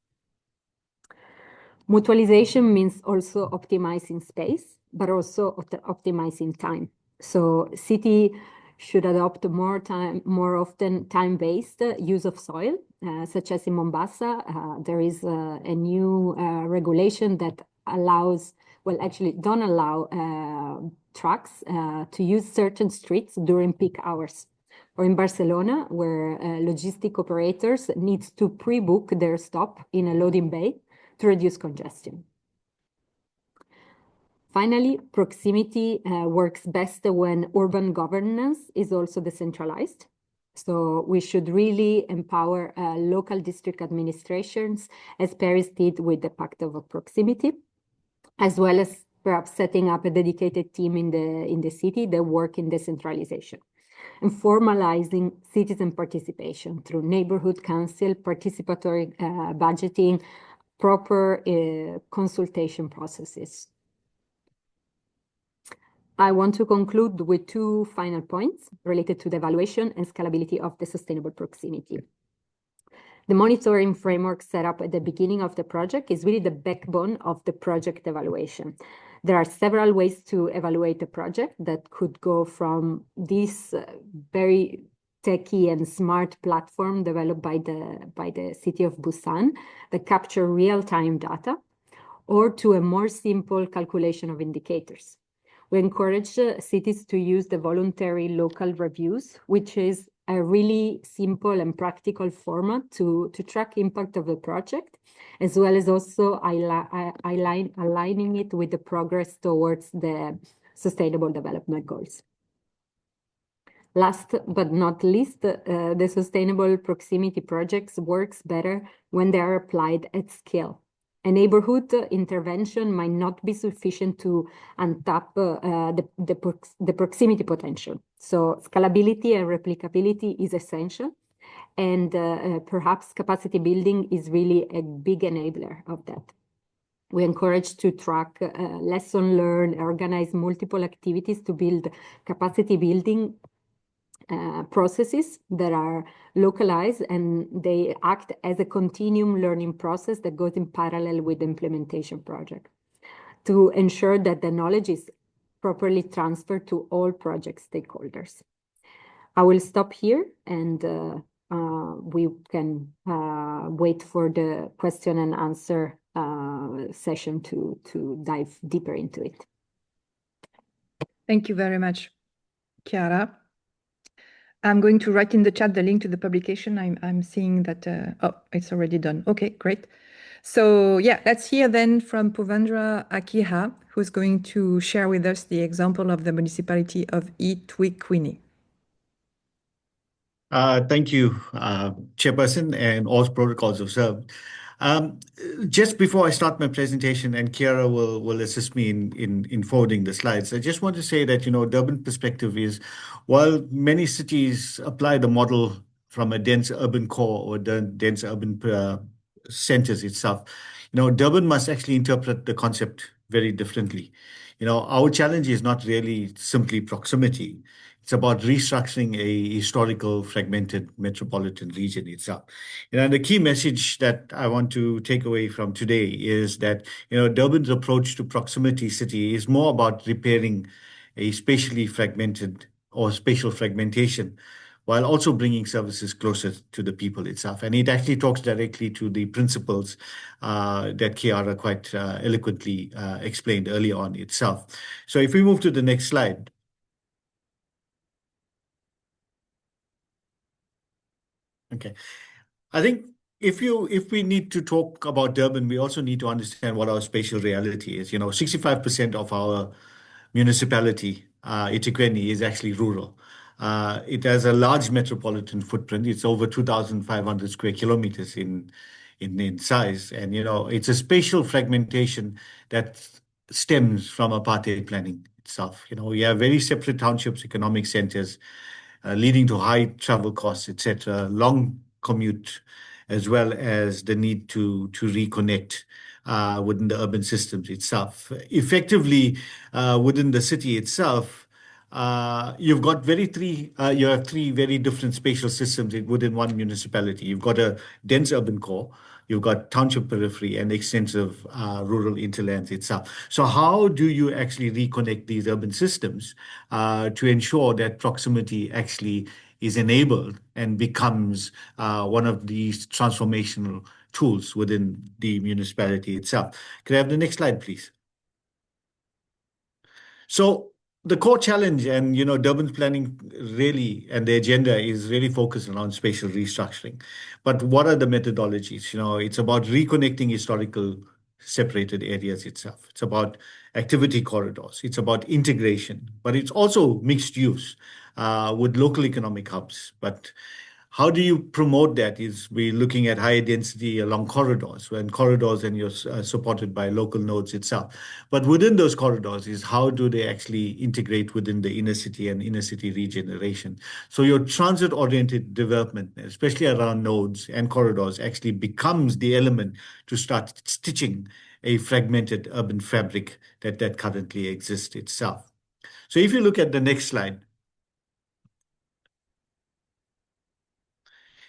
Mutualization means also optimizing space, but also optimizing time. So city should adopt more often time-based use of soil, such as in Mombasa. There is a new regulation that allows, well, actually don't allow trucks to use certain streets during peak hours. Or in Barcelona, where logistic operators need to pre-book their stop in a loading bay to reduce congestion. Finally, proximity works best when urban governance is also decentralized. So we should really empower local district administrations, as Paris did with the Pact of Proximity, as well as perhaps setting up a dedicated team in the city that work in decentralization, and formalizing citizen participation through neighborhood council, participatory budgeting, proper consultation processes. I want to conclude with two final points related to the evaluation and scalability of the sustainable proximity. The monitoring framework set up at the beginning of the project is really the backbone of the project evaluation. There are several ways to evaluate a project that could go from this very techy and smart platform developed by the city of Busan that capture real-time data, or to a more simple calculation of indicators. We encourage cities to use the voluntary local reviews, which is a really simple and practical format to track impact of the project, as well as also aligning it with the progress towards the Sustainable Development Goals. Last but not least, the sustainable proximity projects works better when they are applied at scale. A neighborhood intervention might not be sufficient to untap the proximity potential. So scalability and replicability is essential, and perhaps capacity building is really a big enabler of that. We encourage to track lesson learned, organize multiple activities to build capacity building processes that are localized, and they act as a continuum learning process that goes in parallel with the implementation project to ensure that the knowledge is properly transferred to all project stakeholders. I will stop here, and we can wait for the question and answer session to dive deeper into it. Thank you very much, Chiara. I'm going to write in the chat the link to the publication. I'm seeing that, oh, it's already done. Okay, great. So yeah, let's hear then from Puvendra Akiha, who's going to share with us the example of the municipality of Ituikwini. Thank you, Chairperson, and all protocols observed. Just before I start my presentation, and Chiara will assist me in forwarding the slides, I just want to say that, Durban perspective is, while many cities apply the model from a dense urban core or dense urban centers itself, Durban must actually interpret the concept very differently. Our challenge is not really simply proximity. It's about restructuring a historical fragmented metropolitan region itself. The key message that I want to take away from today is that, Durban's approach to proximity city is more about repairing a spatially fragmented or spatial fragmentation, while also bringing services closer to the people itself. And it actually talks directly to the principles that Chiara quite eloquently explained earlier on itself. So if we move to the next slide. Okay. I think if we need to talk about Durban, we also need to understand what our spatial reality is. 65% of our municipality, eThekwini, is actually rural. It has a large metropolitan footprint. It's over 2,500 square kilometers in size. And, it's a spatial fragmentation that stems from apartheid planning itself. We have very separate townships, economic centers, leading to high travel costs, etc., long commute, as well as the need to reconnect within the urban systems itself. Effectively, within the city itself, you have three very different spatial systems within one municipality. You've got a dense urban core, you've got township periphery, and extensive rural interlands itself. So how do you actually reconnect these urban systems to ensure that proximity actually is enabled and becomes one of these transformational tools within the municipality itself? Could I have the next slide, please? So the core challenge, and Durban's planning really, and the agenda is really focused around spatial restructuring. But what are the methodologies? It's about reconnecting historical separated areas itself. It's about activity corridors. It's about integration, but it's also mixed use with local economic hubs. But how do you promote that is we're looking at higher density along corridors, when corridors and you're supported by local nodes itself. But within those corridors is how do they actually integrate within the inner city and inner city regeneration. So your transit-oriented development, especially around nodes and corridors, actually becomes the element to start stitching a fragmented urban fabric that currently exists itself. So if you look at the next slide,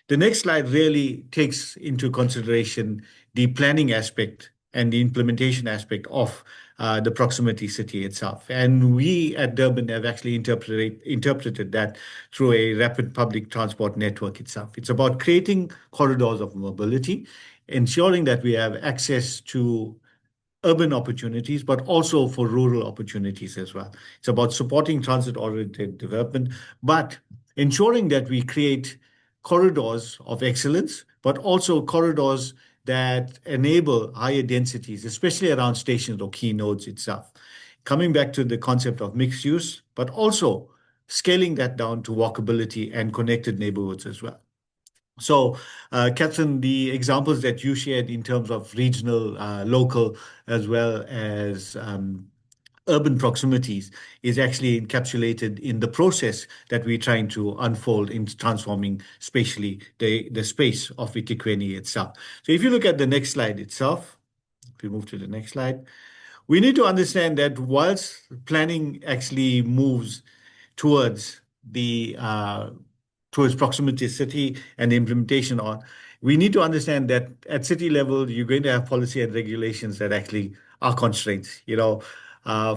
the next slide really takes into consideration the planning aspect and the implementation aspect of the proximity city itself. And we at Durban have actually interpreted that through a rapid public transport network itself. It's about creating corridors of mobility, ensuring that we have access to urban opportunities, but also for rural opportunities as well. It's about supporting transit-oriented development, but ensuring that we create corridors of excellence, but also corridors that enable higher densities, especially around stations or key nodes itself. Coming back to the concept of mixed use, but also scaling that down to walkability and connected neighborhoods as well. So, Catherine, the examples that you shared in terms of regional, local, as well as urban proximities is actually encapsulated in the process that we're trying to unfold in transforming spatially the space of eThekwini itself. So if you look at the next slide itself, if we move to the next slide, we need to understand that whilst planning actually moves towards the towards proximity city and the implementation on, we need to understand that at city level, you're going to have policy and regulations that actually are constraints,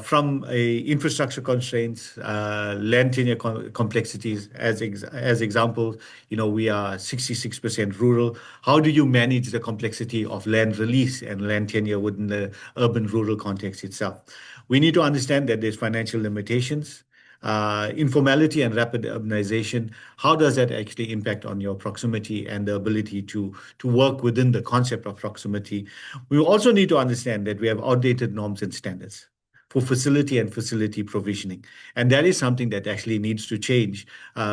from infrastructure constraints, land tenure complexities, as examples, we are 66% rural. How do you manage the complexity of land release and land tenure within the urban rural context itself? We need to understand that there's financial limitations. Informality and rapid urbanization, how does that actually impact on your proximity and the ability to work within the concept of proximity? We also need to understand that we have outdated norms and standards for facility and facility provisioning. And that is something that actually needs to change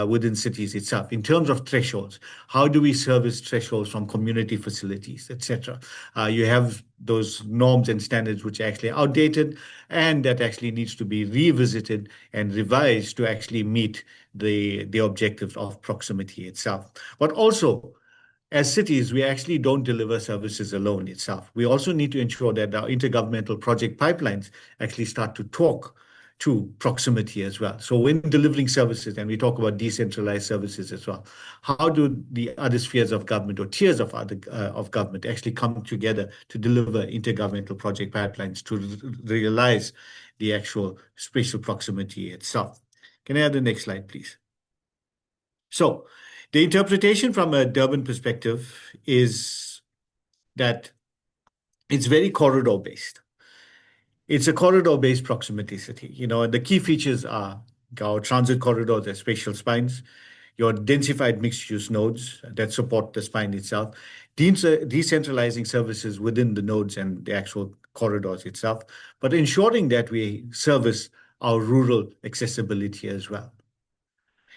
within cities itself. In terms of thresholds, how do we service thresholds from community facilities, etc.? You have those norms and standards which are actually outdated and that actually needs to be revisited and revised to actually meet the objectives of proximity itself. But also, as cities, we actually don't deliver services alone itself. We also need to ensure that our intergovernmental project pipelines actually start to talk to proximity as well. So when delivering services, and we talk about decentralized services as well, how do the other spheres of government or tiers of government actually come together to deliver intergovernmental project pipelines to realize the actual spatial proximity itself? Can I have the next slide, please? So, the interpretation from a Durban perspective is that it's very corridor-based. It's a corridor-based proximity city. The key features are our transit corridors as spatial spines, your densified mixed-use nodes that support the spine itself, decentralizing services within the nodes and the actual corridors itself, but ensuring that we service our rural accessibility as well.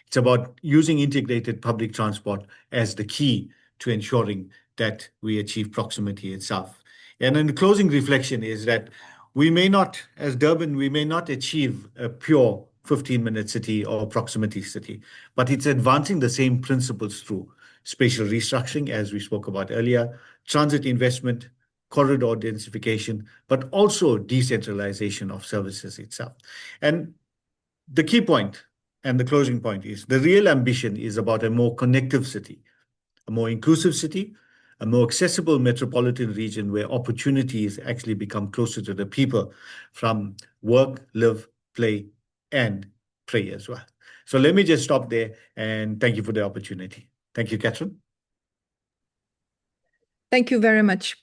It's about using integrated public transport as the key to ensuring that we achieve proximity itself. And in the closing reflection is that we may not, as Durban, we may not achieve a pure 15-minute city or proximity city, but it's advancing the same principles through spatial restructuring, as we spoke about earlier, transit investment, corridor densification, but also decentralization of services itself. And the key point and the closing point is the real ambition is about a more connective city, a more inclusive city, a more accessible metropolitan region where opportunities actually become closer to the people from work, live, play, and pray as well. So let me just stop there and thank you for the opportunity. Thank you, Catherine. Thank you very much,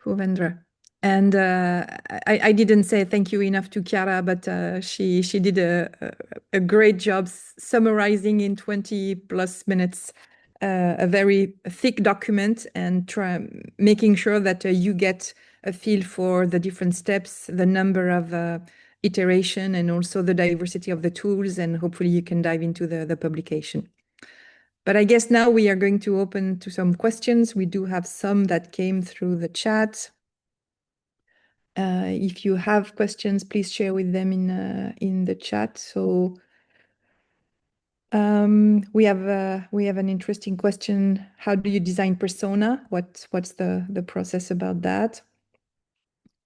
Bhuvendra. And I didn't say thank you enough to Chiara, but she did a great job summarizing in 20 plus minutes a very thick document and making sure that you get a feel for the different steps, the number of iteration, and also the diversity of the tools, and hopefully you can dive into the publication. But I guess now we are going to open to some questions. We do have some that came through the chat. If you have questions, please share with them in the chat. So we have an interesting question. How do you design persona? What's the process about that?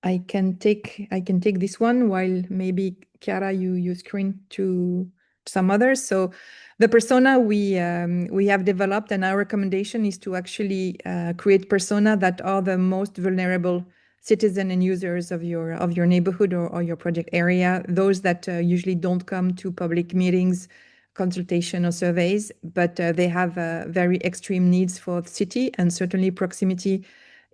I can take this one while maybe Chiara you screen to some others. So the persona we have developed, and our recommendation is to actually create persona that are the most vulnerable citizen and users of your neighborhood or your project area. Those that usually don't come to public meetings, consultation or surveys, but they have very extreme needs for the city, and certainly proximity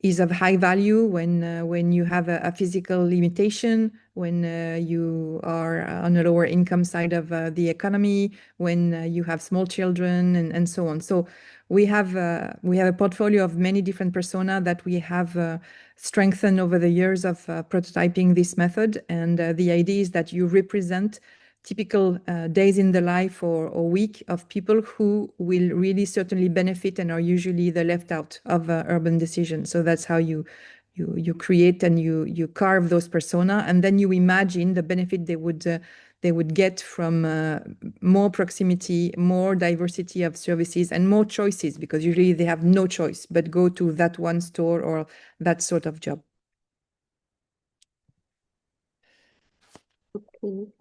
is of high value when you have a physical limitation, when you are on a lower income side of the economy, when you have small children, and so on. So we have a portfolio of many different persona that we have strengthened over the years of prototyping this method. And the idea is that you represent typical days in the life or week of people who will really certainly benefit and are usually the left out of urban decisions. So that's how you create and you carve those persona, and then you imagine the benefit they would get from more proximity, more diversity of services, and more choices, because usually they have no choice but go to that one store or that sort of job.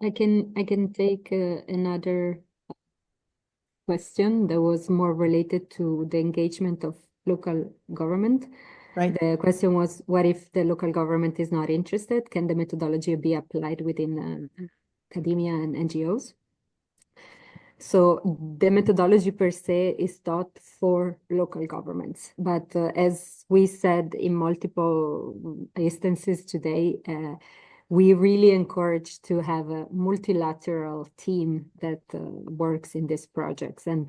Okay, I can take another question that was more related to the engagement of local government. Right. The question was, what if the local government is not interested? Can the methodology be applied within academia and NGOs? So the methodology per se is taught for local governments, but as we said in multiple instances today, we really encourage to have a multilateral team that works in these projects. And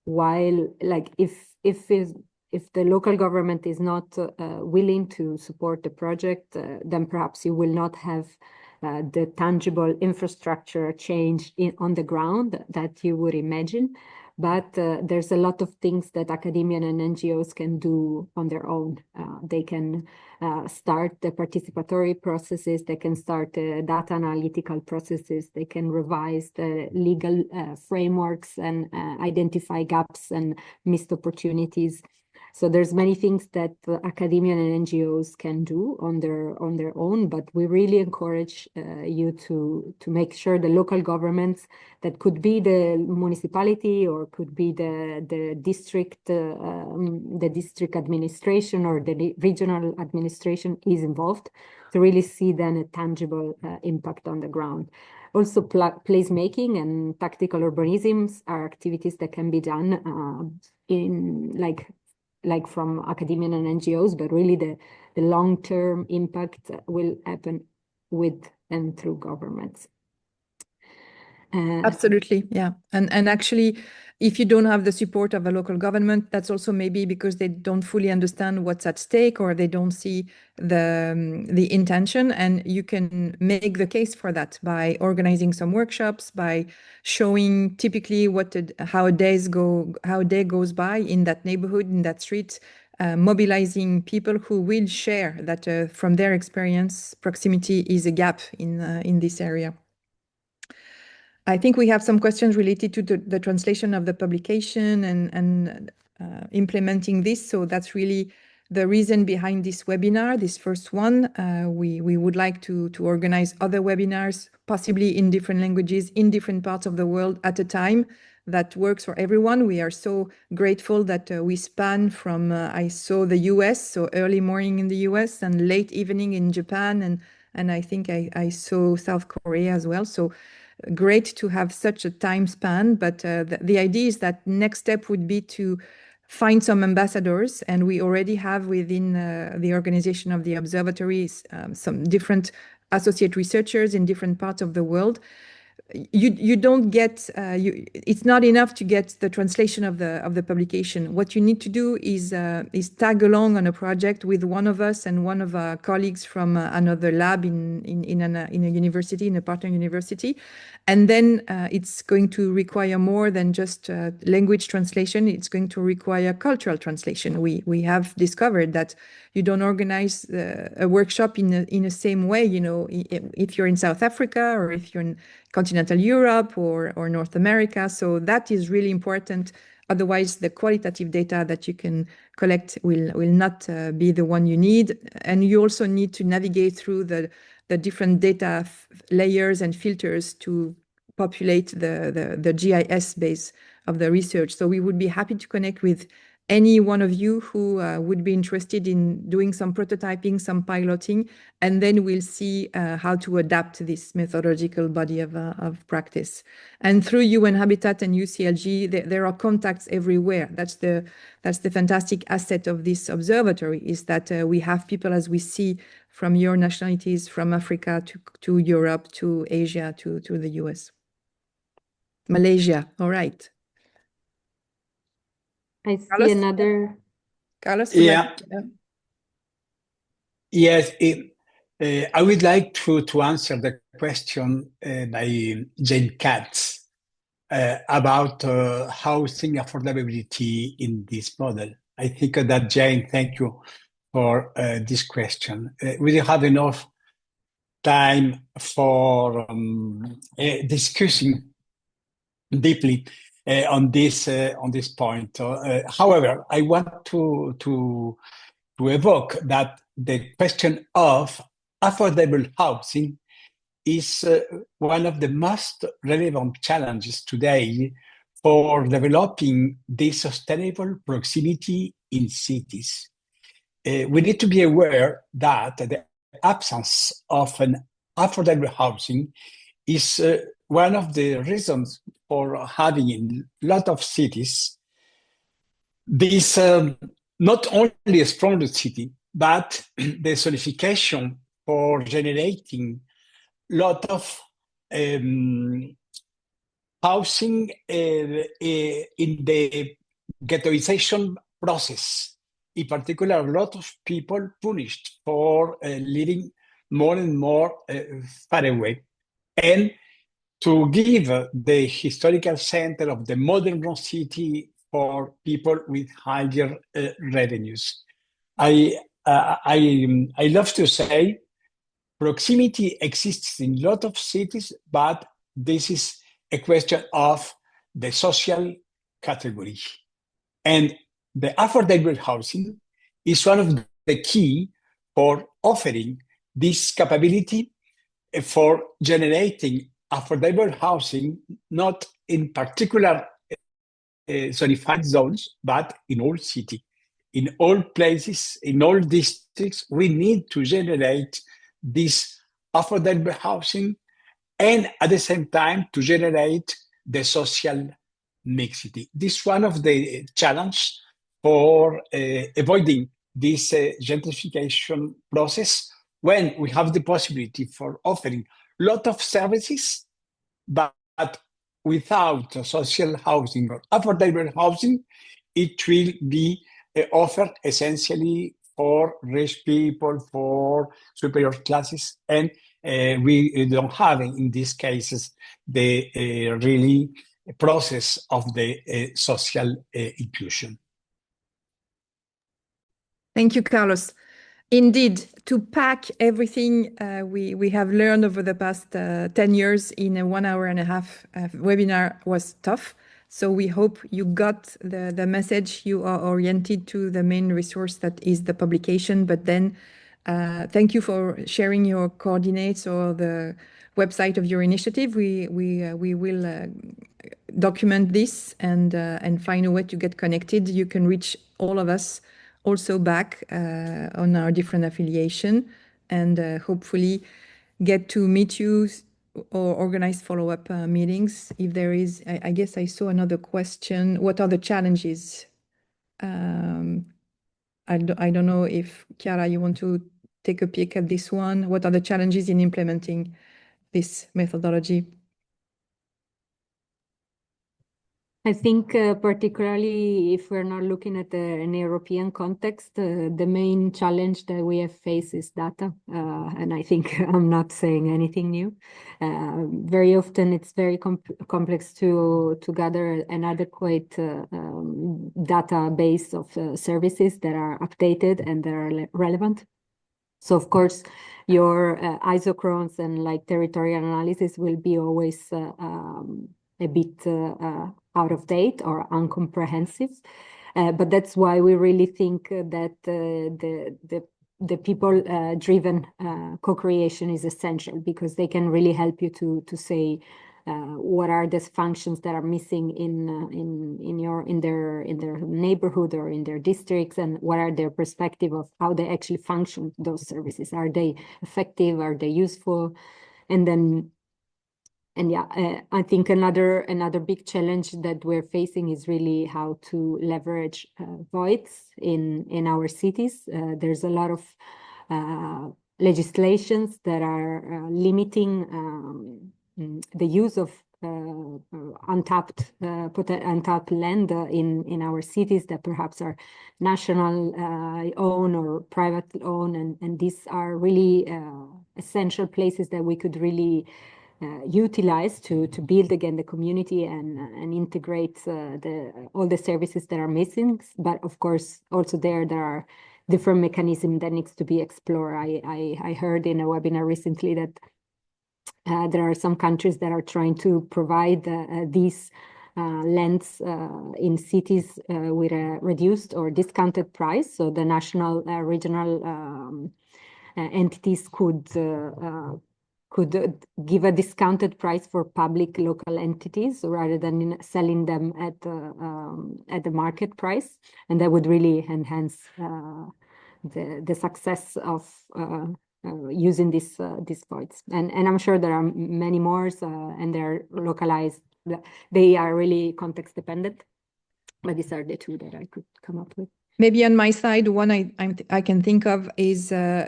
while, like, if the local government is not willing to support the project, then perhaps you will not have the tangible infrastructure change on the ground that you would imagine. But there's a lot of things that academia and NGOs can do on their own. They can start the participatory processes, they can start data analytical processes, they can revise the legal frameworks and identify gaps and missed opportunities. So there's many things that academia and NGOs can do on their own, but we really encourage you to make sure the local governments, that could be the municipality or could be the district administration or the regional administration, is involved to really see then a tangible impact on the ground. Also, placemaking and tactical urbanisms are activities that can be done in like from academia and NGOs, but really the long-term impact will happen with and through governments. Absolutely, yeah. And actually, if you don't have the support of a local government, that's also maybe because they don't fully understand what's at stake, or they don't see the intention. And you can make the case for that by organizing some workshops, by showing typically how a day goes by in that neighborhood, in that street, mobilizing people who will share that from their experience, proximity is a gap in this area. I think we have some questions related to the translation of the publication and implementing this. So that's really the reason behind this webinar, this first one. We would like to organize other webinars, possibly in different languages, in different parts of the world at a time. That works for everyone. We are so grateful that we span from, I saw the US, so early morning in the US and late evening in Japan. And I think I saw South Korea as well. So great to have such a time span, but the idea is that next step would be to find some ambassadors, and we already have within the organization of the Observatory some different associate researchers in different parts of the world. you don't get it's not enough to get the translation of the publication. What you need to do is tag along on a project with one of us and one of our colleagues from another lab in a university, in a partner university, and then it's going to require more than just language translation. It's going to require cultural translation. We have discovered that you don't organize a workshop in the same way. You know, if you're in South Africa or if you're in continental Europe or North America. So that is really important. Otherwise, the qualitative data that you can collect will not be the one you need. And you also need to navigate through the different data layers and filters to populate the GIS base of the research. So we would be happy to connect with any one of you who would be interested in doing some prototyping, some piloting, and then we'll see how to adapt this methodological body of practice. And through UN Habitat and UCLG, there are contacts everywhere. That's the fantastic asset of this observatory, is that we have people, as we see, from your nationalities, from Africa to Europe, to Asia, to the US. Malaysia, all right. I see Carlos? another. Carlos? Yeah. Yes, I would like to answer the question by Jane Katz about housing affordability in this model. I think that, Jane, thank you for this question. We don't have enough time for discussing deeply on this point. However, I want to evoke that the question of affordable housing is one of the most relevant challenges today for developing the sustainable proximity in cities. We need to be aware that the absence of an affordable housing is one of the reasons for having in a lot of cities this not only a stronger city, but the zonification for generating a lot of housing in the ghettoization process. In particular, a lot of people punished for living more and more far away. And to give the historical center of the modern city for people with higher revenues. I love to say proximity exists in a lot of cities, but this is a question of the social category. And the affordable housing is one of the key for offering this capability for generating affordable housing, not in particular zonified zones, but in all city, in all places, in all districts. We need to generate this affordable housing and at the same time to generate the social mixity. This is one of the challenges for avoiding this gentrification process when we have the possibility for offering a lot of services, but without social housing or affordable housing, it will be offered essentially for rich people, for superior classes, and we don't have in these cases the really process of the social inclusion. Thank you, Carlos. Indeed, to pack everything we have learned over the past 10 years in a 1 hour and a half webinar was tough. So we hope you got the message. You are oriented to the main resource that is the publication. But then thank you for sharing your coordinates or the website of your initiative. We will document this and find a way to get connected. You can reach all of us also back on our different affiliation and hopefully get to meet you or organize follow-up meetings. If there is, I guess I saw another question. What are the challenges? I don't know if, Chiara, you want to take a peek at this one. What are the challenges in implementing this methodology? I think particularly if we're not looking at an European context, the main challenge that we have faced is data. And I think I'm not saying anything new. Very often it's very complex to gather an adequate database of services that are updated and that are relevant. So of course, your isochrones and like territorial analysis will be always a bit out of date or uncomprehensive. But that's why we really think that the people-driven co-creation is essential, because they can really help you to say what are the functions that are missing in their neighborhood or in their districts, and what are their perspective of how they actually function, those services. Are they effective? Are they useful? I think another big challenge that we're facing is really how to leverage voids in our cities. There's a lot of legislations that are limiting the use of untapped land in our cities that perhaps are national own or private own, and these are really essential places that we could really utilize to build again the community and integrate all the services that are missing. But of course, also there are different mechanisms that needs to be explored. I heard in a webinar recently that there are some countries that are trying to provide these lands in cities with a reduced or discounted price. So the national, regional entities could give a discounted price for public local entities rather than selling them at the market price, and that would really enhance the success of using these voids. And I'm sure there are many more, and they're localized. They are really context dependent, but these are the two that I could come up with. Maybe on my side, one I can think of is the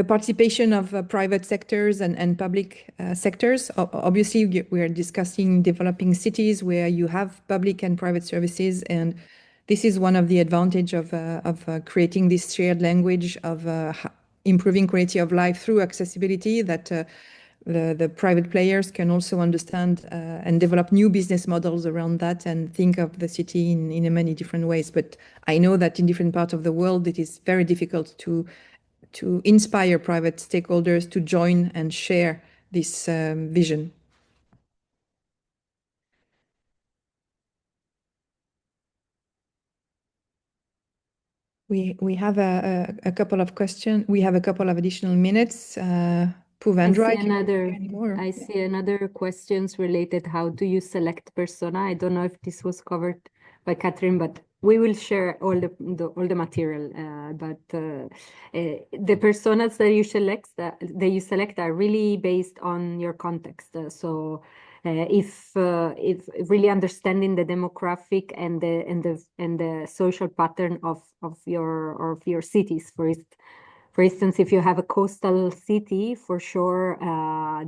participation of private sectors and public sectors. Obviously, we are discussing developing cities where you have public and private services, and this is one of the advantage of creating this shared language of improving quality of life through accessibility, that the private players can also understand and develop new business models around that and think of the city in many different ways. But I know that in different parts of the world, it is very difficult to inspire private stakeholders to join and share this vision. We have a couple of questions. We have a couple of additional minutes. Puvendra, I see another questions related. How do you select persona? I don't know if this was covered by Catherine, but we will share all the material. But the personas that you select are really based on your context. So if really understanding the demographic and the social pattern of your cities. For instance, if you have a coastal city, for sure,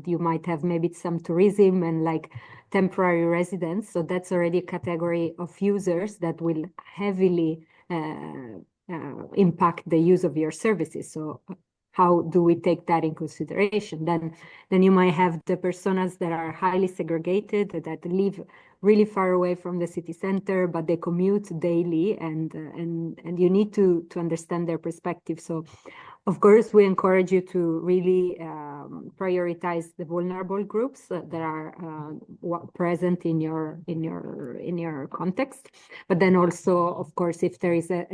you might have maybe some tourism and like temporary residents. So that's already a category of users that will heavily impact the use of your services. So how do we take that in consideration? Then you might have the personas that are highly segregated, that live really far away from the city center, but they commute daily, and you need to understand their perspective. So of course, we encourage you to really prioritize the vulnerable groups that are present in your context. But then also, of course, if there is a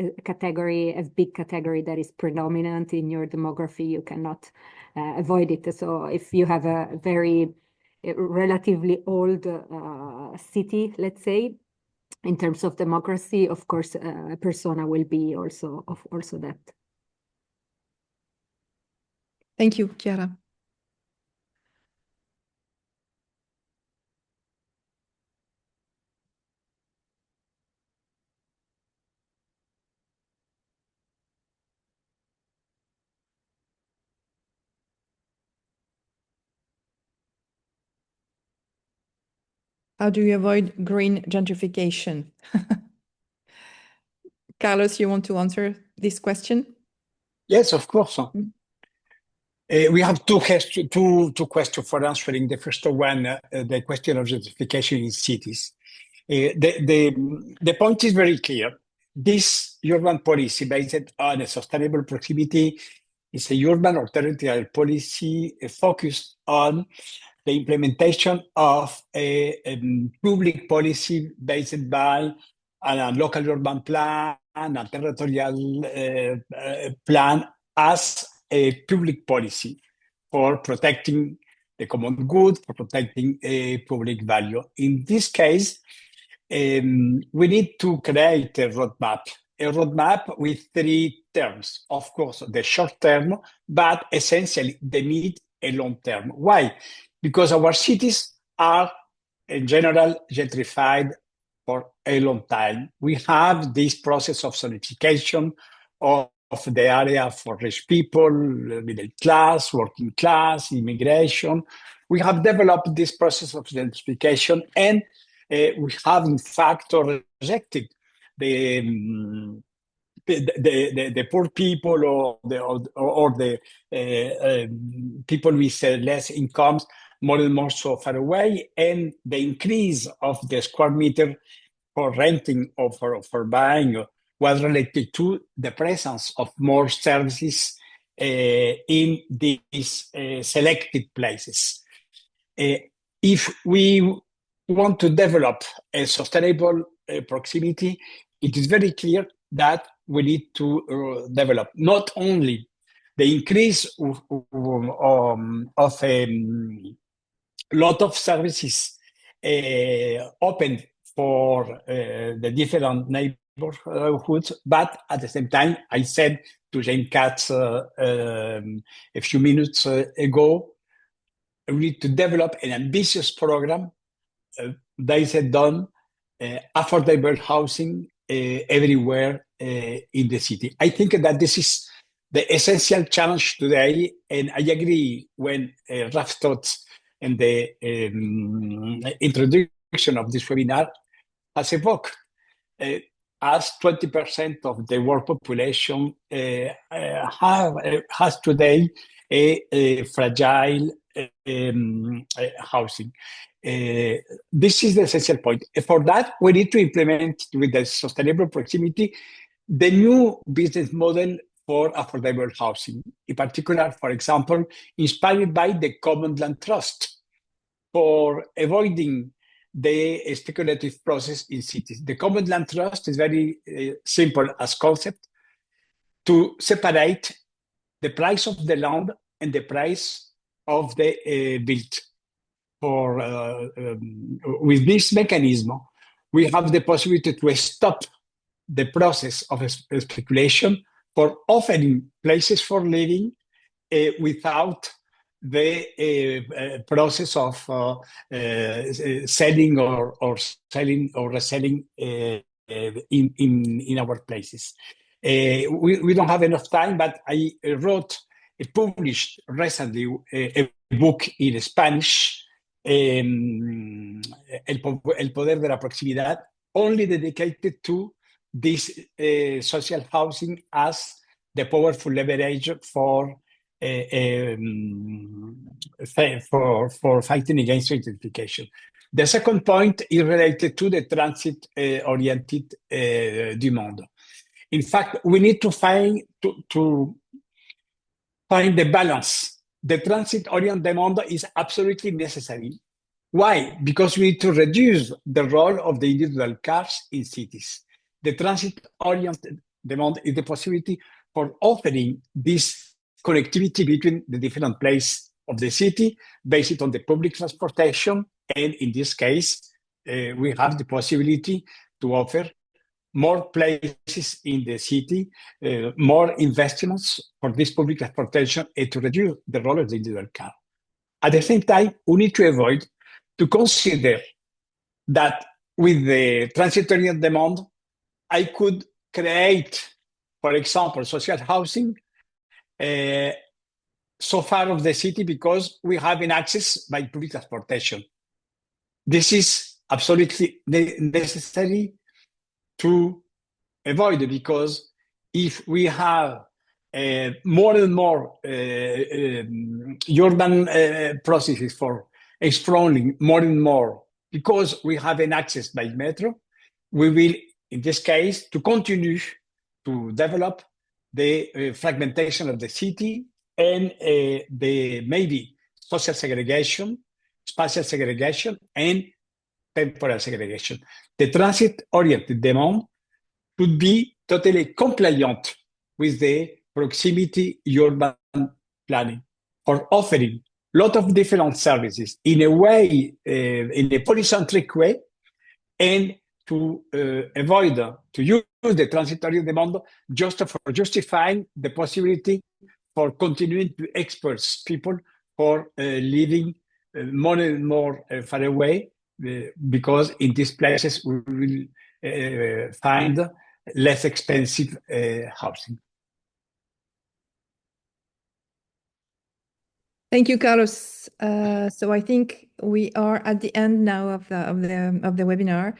big category that is predominant in your demography, you cannot avoid it. So if you have a very relatively old city, let's say, in terms of democracy, of course, a persona will be also that. Thank you, Chiara. How do you avoid green gentrification? Carlos, you want to answer this question? Yes, of course. We have two questions for answering. The first one, the question of gentrification in cities. The point is very clear. This urban policy based on a sustainable proximity is a urban or territorial policy focused on the implementation of a public policy based by a local urban plan, a territorial plan as a public policy for protecting the common good, for protecting a public value. In this case, we need to create a roadmap with three terms. Of course, the short term, but essentially the mid and long term. Why? Because our cities are in general gentrified for a long time. We have this process of zonification of the area for rich people, middle class, working class, immigration. We have developed this process of gentrification, and we have in fact rejected the poor people or the people with less incomes more and more so far away, and the increase of the square meter for renting or for buying was related to the presence of more services in these selected places. If we want to develop a sustainable proximity, it is very clear that we need to develop not only the increase of a lot of services open for the different neighborhoods, but at the same time, I said to Jane Katz a few minutes ago, we need to develop an ambitious program based on affordable housing everywhere in the city. I think that this is the essential challenge today, and I agree when Raf thoughts and the introduction of this webinar has evoked. As 20% of the world population has today a fragile housing. This is the essential point. For that, we need to implement with the sustainable proximity the new business model for affordable housing. In particular, for example, inspired by the common land trust for avoiding the speculative process in cities. The common land trust is very simple as concept to separate the price of the land and the price of the built. With this mechanism, we have the possibility to stop the process of speculation for offering places for living without the process of selling or selling or reselling in our places. We don't have enough time, but I published recently a book in Spanish, El Poder de la Proximidad, only dedicated to this social housing as the powerful leverage for fighting against gentrification. The second point is related to the transit-oriented demand. In fact, we need to find the balance. The transit-oriented demand is absolutely necessary. Why? Because we need to reduce the role of the individual cars in cities. The transit-oriented demand is the possibility for offering this connectivity between the different places of the city based on the public transportation. And in this case, we have the possibility to offer more places in the city, more investments for this public transportation, and to reduce the role of the individual car. At the same time, we need to avoid to consider that with the transit-oriented demand, I could create, for example, social housing so far of the city because we have an access by public transportation. This is absolutely necessary to avoid, because if we have more and more urban processes for exploring more and more, because we have an access by metro, we will, in this case, to continue to develop the fragmentation of the city and the maybe social segregation, spatial segregation, and temporal segregation. The transit-oriented demand should be totally compliant with the proximity urban planning, for offering a lot of different services in a way, in a polycentric way, and to avoid to use the transitory demand just for justifying the possibility for continuing to export people for living more and more far away, because in these places we will find less expensive housing. Thank you, Carlos. So I think we are at the end now of the webinar.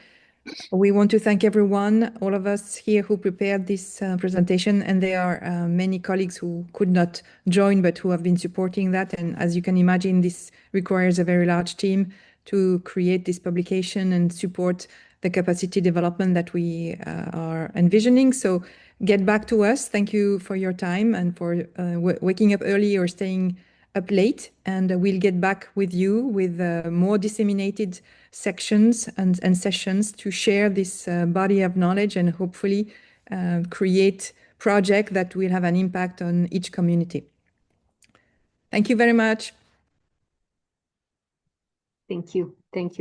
We want to thank everyone, all of us here who prepared this presentation, and there are many colleagues who could not join but who have been supporting that. And as you can imagine, this requires a very large team to create this publication and support the capacity development that we are envisioning. So get back to us. Thank you for your time and for waking up early or staying up late, and we'll get back with you with more disseminated sections and sessions to share this body of knowledge and hopefully create projects that will have an impact on each community. Thank you very much. Thank you. Thank you.